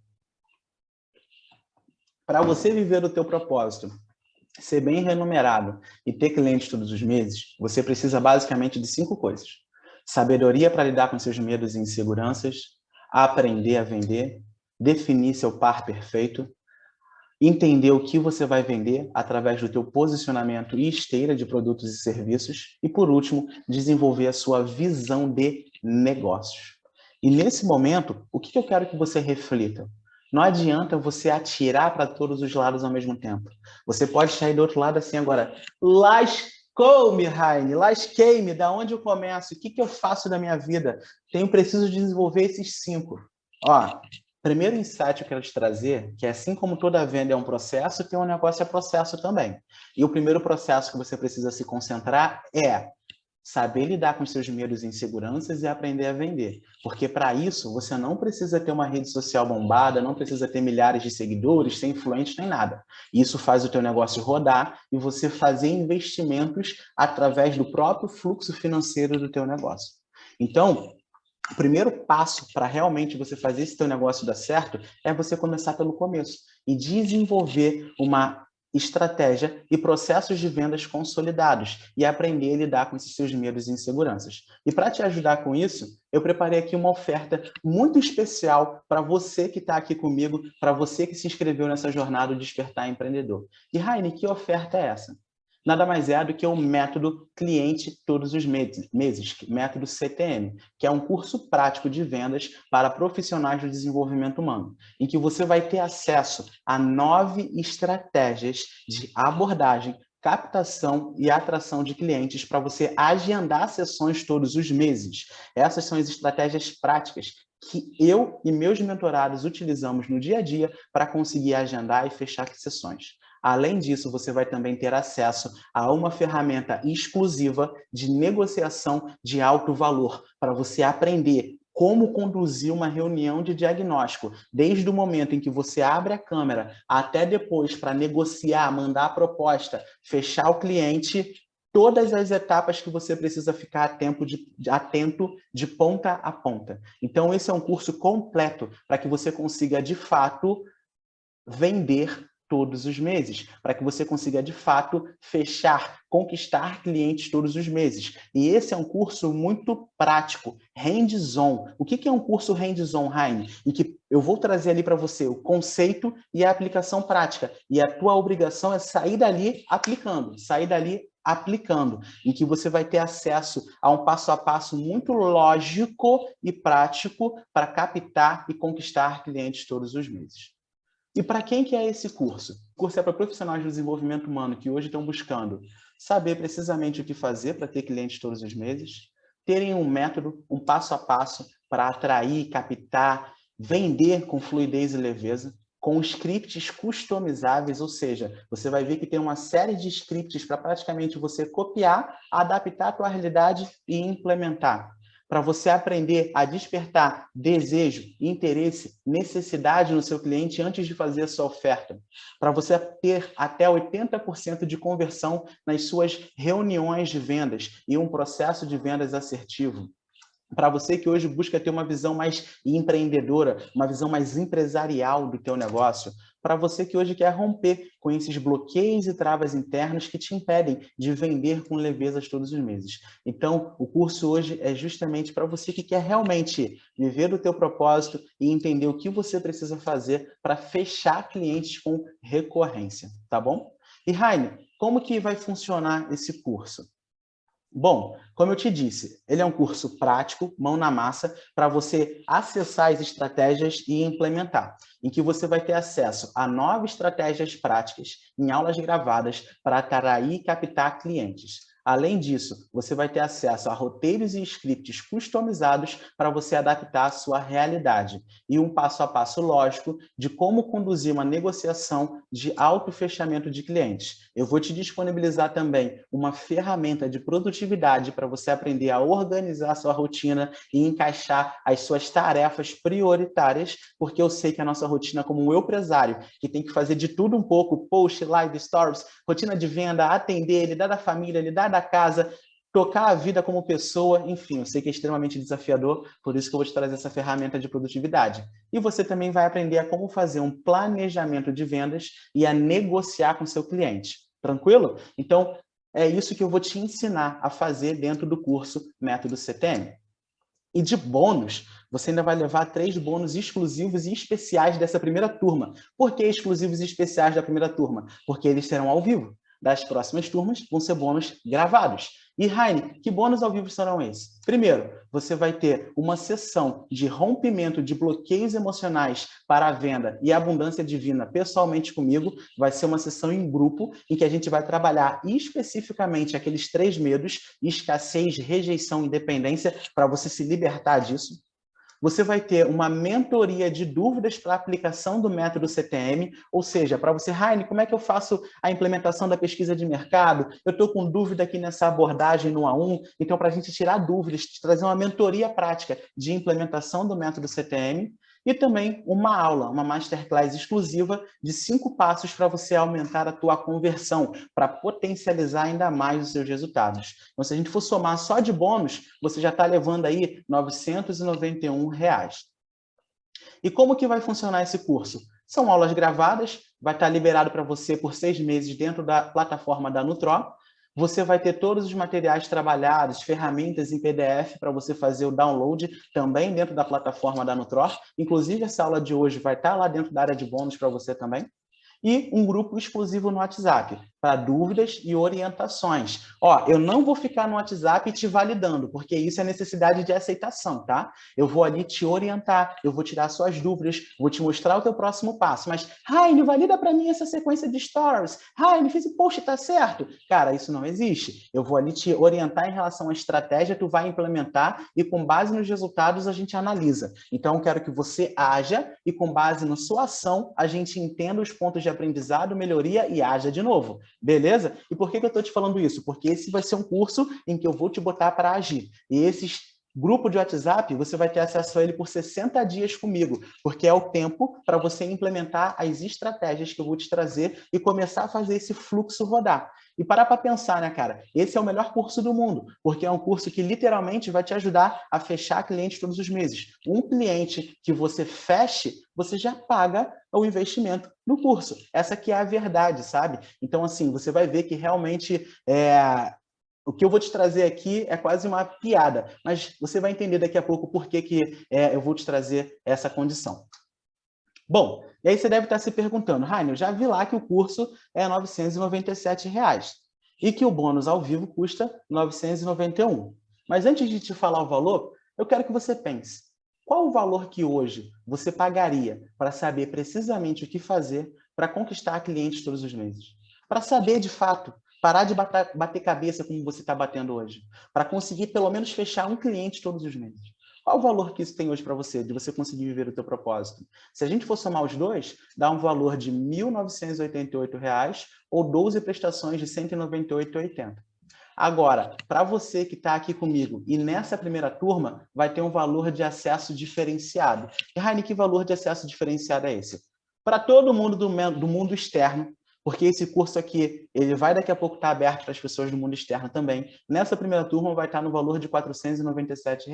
Para você viver o teu propósito, ser bem remunerado e ter clientes todos os meses, você precisa basicamente de 5 coisas. Sabedoria para lidar com seus medos e inseguranças, aprender a vender, definir seu par perfeito, entender o que você vai vender através do teu posicionamento e esteira de produtos e serviços e, por último, desenvolver a sua visão de negócios. E nesse momento, o que eu quero que você reflita? Não adianta você atirar para todos os lados ao mesmo tempo. Você pode sair do outro lado assim agora. Lascou-me, Raine, lasquei-me. Da onde eu começo? O que eu faço da minha vida? Preciso desenvolver esses 5. Ó, primeiro insight que eu quero te trazer, que assim como toda venda é um processo, ter um negócio é processo também. E o primeiro processo que você precisa se concentrar é saber lidar com seus medos e inseguranças e aprender a vender. Porque para isso, você não precisa ter uma rede social bombada, não precisa ter milhares de seguidores, ser influente nem nada. Isso faz o teu negócio rodar e você fazer investimentos através do próprio fluxo financeiro do teu negócio. Então, o primeiro passo para realmente você fazer esse teu negócio dar certo é você começar pelo começo e desenvolver uma estratégia e processos de vendas consolidados e aprender a lidar com esses seus medos e inseguranças. E para te ajudar com isso, eu preparei aqui uma oferta muito especial para você que está aqui comigo, para você que se inscreveu nessa jornada do Despertar Empreendedor. E, Raine, que oferta é essa? Nada mais é do que o método cliente todos os meses, método CTM, que é um curso prático de vendas para profissionais do desenvolvimento humano, em que você vai ter acesso a 9 estratégias de abordagem, captação e atração de clientes para você agendar sessões todos os meses. Essas são as estratégias práticas que eu e meus mentorados utilizamos no dia a dia para conseguir agendar e fechar sessões. Além disso, você vai também ter acesso a uma ferramenta exclusiva de negociação de alto valor para você aprender como conduzir uma reunião de diagnóstico, desde o momento em que você abre a câmera até depois para negociar, mandar a proposta, fechar o cliente, todas as etapas que você precisa ficar atento de ponta a ponta. Então, esse é um curso completo para que você consiga, de fato, vender todos os meses, para que você consiga, de fato, fechar, conquistar clientes todos os meses. E esse é um curso muito prático, hands-on. O que é um curso hands-on, Raine? Em que eu vou trazer ali para você o conceito e a aplicação prática. E a tua obrigação é sair dali aplicando, em que você vai ter acesso a um passo a passo muito lógico e prático para captar e conquistar clientes todos os meses. E para quem que é esse curso? O curso é para profissionais de desenvolvimento humano que hoje estão buscando saber precisamente o que fazer para ter clientes todos os meses, terem um método, um passo a passo para atrair, captar, vender com fluidez e leveza, com scripts customizáveis, ou seja, você vai ver que tem uma série de scripts para praticamente você copiar, adaptar a tua realidade e implementar. Para você aprender a despertar desejo, interesse, necessidade no seu cliente antes de fazer a sua oferta. Para você ter até 80% de conversão nas suas reuniões de vendas e um processo de vendas assertivo. Para você que hoje busca ter uma visão mais empreendedora, uma visão mais empresarial do teu negócio, para você que hoje quer romper com esses bloqueios e travas internos que te impedem de vender com levezas todos os meses. Então, o curso hoje é justamente para você que quer realmente viver o teu propósito e entender o que você precisa fazer para fechar clientes com recorrência, tá bom? E Raine, como que vai funcionar esse curso? Bom, como eu te disse, ele é um curso prático, mão na massa, para você acessar as estratégias e implementar, em que você vai ter acesso a 9 estratégias práticas em aulas gravadas para atrair e captar clientes. Além disso, você vai ter acesso a roteiros e scripts customizados para você adaptar à sua realidade e um passo a passo lógico de como conduzir uma negociação de autofechamento de clientes. Eu vou te disponibilizar também uma ferramenta de produtividade para você aprender a organizar a sua rotina e encaixar as suas tarefas prioritárias, porque eu sei que a nossa rotina como um empresário, que tem que fazer de tudo um pouco, post, live, stories, rotina de venda, atender, lidar da família, lidar da casa, tocar a vida como pessoa, enfim, eu sei que é extremamente desafiador, por isso que eu vou te trazer essa ferramenta de produtividade. E você também vai aprender a como fazer um planejamento de vendas e a negociar com seu cliente. Tranquilo? Então, é isso que eu vou te ensinar a fazer dentro do curso Método CTM. E de bônus, você ainda vai levar 3 bônus exclusivos e especiais dessa primeira turma. Por que exclusivos e especiais da primeira turma? Porque eles serão ao vivo. Das próximas turmas vão ser bônus gravados. E, Raine, que bônus ao vivo serão esses? Primeiro, você vai ter uma sessão de rompimento de bloqueios emocionais para a venda e abundância divina pessoalmente comigo. Vai ser uma sessão em grupo em que a gente vai trabalhar especificamente aqueles 3 medos: escassez, rejeição e dependência, para você se libertar disso. Você vai ter uma mentoria de dúvidas para a aplicação do método CTM, ou seja, para você, Raine, como é que eu faço a implementação da pesquisa de mercado? Eu estou com dúvida aqui nessa abordagem no A1, então para a gente tirar dúvidas, te trazer uma mentoria prática de implementação do método CTM, e também uma aula, uma masterclass exclusiva de 5 passos para você aumentar a tua conversão, para potencializar ainda mais os seus resultados. Então, se a gente for somar só de bônus, você já está levando aí R$ 991. E como que vai funcionar esse curso? São aulas gravadas, vai estar liberado para você por 6 meses dentro da plataforma da Nutro. Você vai ter todos os materiais trabalhados, ferramentas em PDF para você fazer o download também dentro da plataforma da Nutro. Inclusive, essa aula de hoje vai estar lá dentro da área de bônus para você também. E um grupo exclusivo no WhatsApp para dúvidas e orientações. Ó, eu não vou ficar no WhatsApp te validando, porque isso é necessidade de aceitação, tá? Eu vou ali te orientar, eu vou tirar suas dúvidas, vou te mostrar o teu próximo passo. Mas, Raine, valida para mim essa sequência de stories. Raine, fiz o post, tá certo? Cara, isso não existe. Eu vou ali te orientar em relação à estratégia, tu vai implementar e com base nos resultados a gente analisa. Então, eu quero que você haja e com base na sua ação, a gente entenda os pontos de aprendizado, melhoria e haja de novo. Beleza? E por que eu estou te falando isso? Porque esse vai ser um curso em que eu vou te botar para agir. E esses grupo de WhatsApp, você vai ter acesso a ele por 60 dias comigo, porque é o tempo para você implementar as estratégias que eu vou te trazer e começar a fazer esse fluxo rodar. E parar para pensar, né, cara? Esse é o melhor curso do mundo, porque é um curso que literalmente vai te ajudar a fechar clientes todos os meses. Um cliente que você feche, você já paga o investimento no curso. Essa aqui é a verdade, sabe? Então, assim, você vai ver que realmente o que eu vou te trazer aqui é quase uma piada, mas você vai entender daqui a pouco por que eu vou te trazer essa condição. Bom, e aí você deve estar se perguntando, Rainer, eu já vi lá que o curso é R$ 997 e que o bônus ao vivo custa R$ 991. Mas antes de te falar o valor, eu quero que você pense, qual o valor que hoje você pagaria para saber precisamente o que fazer para conquistar clientes todos os meses? Para saber, de fato, parar de bater cabeça como você está batendo hoje, para conseguir pelo menos fechar um cliente todos os meses. Qual o valor que isso tem hoje para você, de você conseguir viver o teu propósito? Se a gente for somar os dois, dá um valor de R$ 1.988 ou 12 prestações de R$ 198,80. Agora, para você que está aqui comigo e nessa primeira turma, vai ter um valor de acesso diferenciado. E, Raine, que valor de acesso diferenciado é esse? Para todo mundo do mundo externo, porque esse curso aqui, ele vai daqui a pouco estar aberto para as pessoas do mundo externo também. Nessa primeira turma vai estar no valor de R$ 497.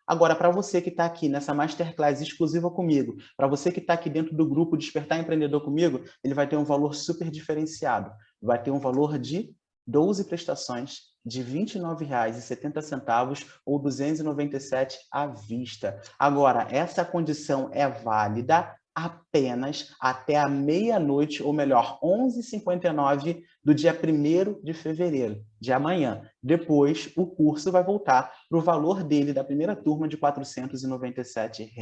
Agora, para você que está aqui nessa Masterclass exclusiva comigo, para você que está aqui dentro do grupo Despertar Empreendedor comigo, ele vai ter um valor super diferenciado. Vai ter um valor de 12 prestações de R$ 29,70 ou 297 à vista. Agora, essa condição é válida apenas até a meia-noite, ou melhor, 11h59 do dia 1º de fevereiro, de amanhã. Depois, o curso vai voltar para o valor dele da primeira turma de R$ 497.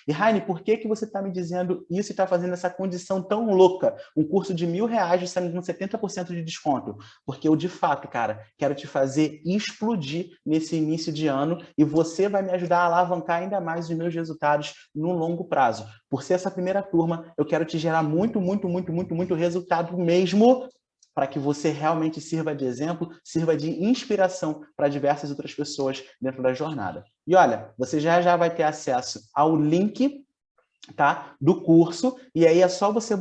E, Raine, por que você está me dizendo isso e está fazendo essa condição tão louca? Um curso de R$ 1.000 saindo com 70% de desconto. Porque eu, de fato, cara, quero te fazer explodir nesse início de ano e você vai me ajudar a alavancar ainda mais os meus resultados no longo prazo. Por ser essa primeira turma, eu quero te gerar muito resultado mesmo, para que você realmente sirva de exemplo, sirva de inspiração para diversas outras pessoas dentro da jornada. E olha, você já vai ter acesso ao link, tá, do curso, e aí é só você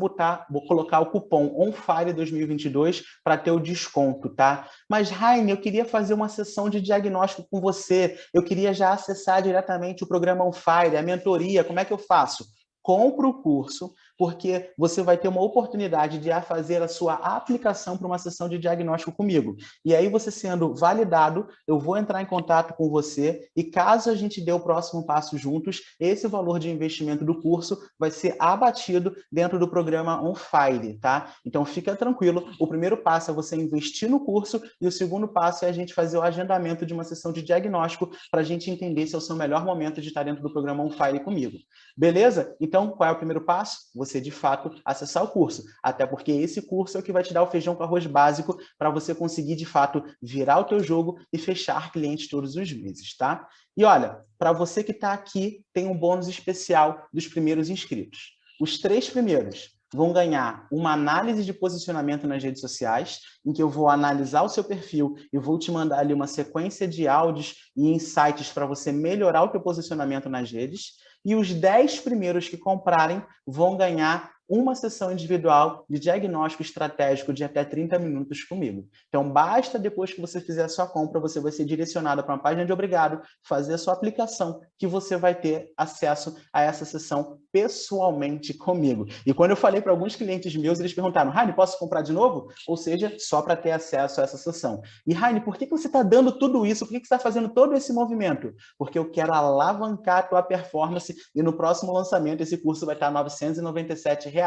colocar o cupom ONFIRE2022 para ter o desconto, tá? Mas, Raine, eu queria fazer uma sessão de diagnóstico com você, eu queria já acessar diretamente o programa OnFire, a mentoria, como é que eu faço? Compre o curso, porque você vai ter uma oportunidade de fazer a sua aplicação para uma sessão de diagnóstico comigo. E aí, você sendo validado, eu vou entrar em contato com você e caso a gente dê o próximo passo juntos, esse valor de investimento do curso vai ser abatido dentro do programa OnFire, tá? Então, fica tranquilo, o primeiro passo é você investir no curso e o segundo passo é a gente fazer o agendamento de uma sessão de diagnóstico para a gente entender se é o seu melhor momento de estar dentro do programa OnFire comigo. Beleza? Então, qual é o primeiro passo? Você, de fato, acessar o curso. Até porque esse curso é o que vai te dar o feijão com arroz básico para você conseguir, de fato, virar o teu jogo e fechar clientes todos os meses, tá? E olha, para você que está aqui, tem um bônus especial dos primeiros inscritos. Os 3 primeiros vão ganhar uma análise de posicionamento nas redes sociais, em que eu vou analisar o seu perfil e vou te mandar ali uma sequência de áudios e insights para você melhorar o teu posicionamento nas redes. E os 10 primeiros que comprarem vão ganhar uma sessão individual de diagnóstico estratégico de até 30 minutos comigo. Então, basta depois que você fizer a sua compra, você vai ser direcionado para uma página de obrigado, fazer a sua aplicação, que você vai ter acesso a essa sessão pessoalmente comigo. E quando eu falei para alguns clientes meus, eles perguntaram, Raine, posso comprar de novo? Ou seja, só para ter acesso a essa sessão. E, Raine, por que você está dando tudo isso? Por que você está fazendo todo esse movimento? Porque eu quero alavancar a tua performance e no próximo lançamento esse curso vai estar R$ 997.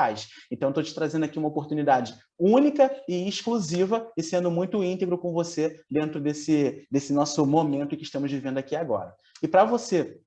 Então, estou te trazendo aqui uma oportunidade única e exclusiva e sendo muito íntegro com você dentro desse nosso momento que estamos vivendo aqui agora. E para você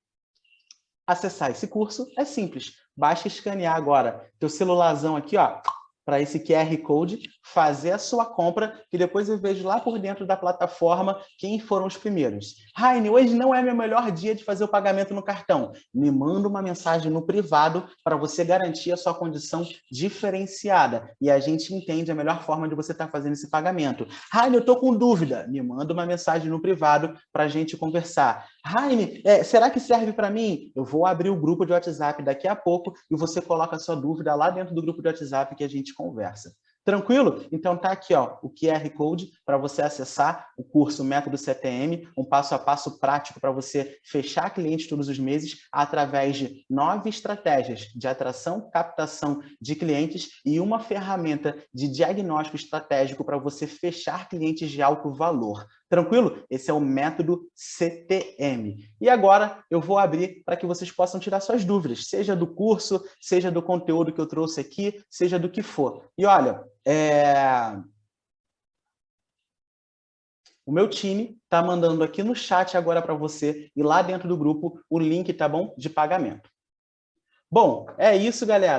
acessar esse curso, é simples. Basta escanear agora teu celularzão aqui, ó, para esse QR Code, fazer a sua compra, que depois eu vejo lá por dentro da plataforma quem foram os primeiros. Raine, hoje não é meu melhor dia de fazer o pagamento no cartão. Me manda uma mensagem no privado para você garantir a sua condição diferenciada. E a gente entende a melhor forma de você estar fazendo esse pagamento. Raine, eu estou com dúvida. Me manda uma mensagem no privado para a gente conversar. Raine, será que serve para mim? Eu vou abrir o grupo de WhatsApp daqui a pouco e você coloca a sua dúvida lá dentro do grupo de WhatsApp que a gente conversa. Tranquilo? Então tá aqui, ó, o QR Code para você acessar o curso Método CTM, um passo a passo prático para você fechar clientes todos os meses através de 9 estratégias de atração, captação de clientes e uma ferramenta de diagnóstico estratégico para você fechar clientes de alto valor. Tranquilo? Esse é o método CTM. E agora eu vou abrir para que vocês possam tirar suas dúvidas, seja do curso, seja do conteúdo que eu trouxe aqui, seja do que for. E olha, o meu time está mandando aqui no chat agora para você e lá dentro do grupo o link, tá bom? De pagamento. Bom, é isso, galera.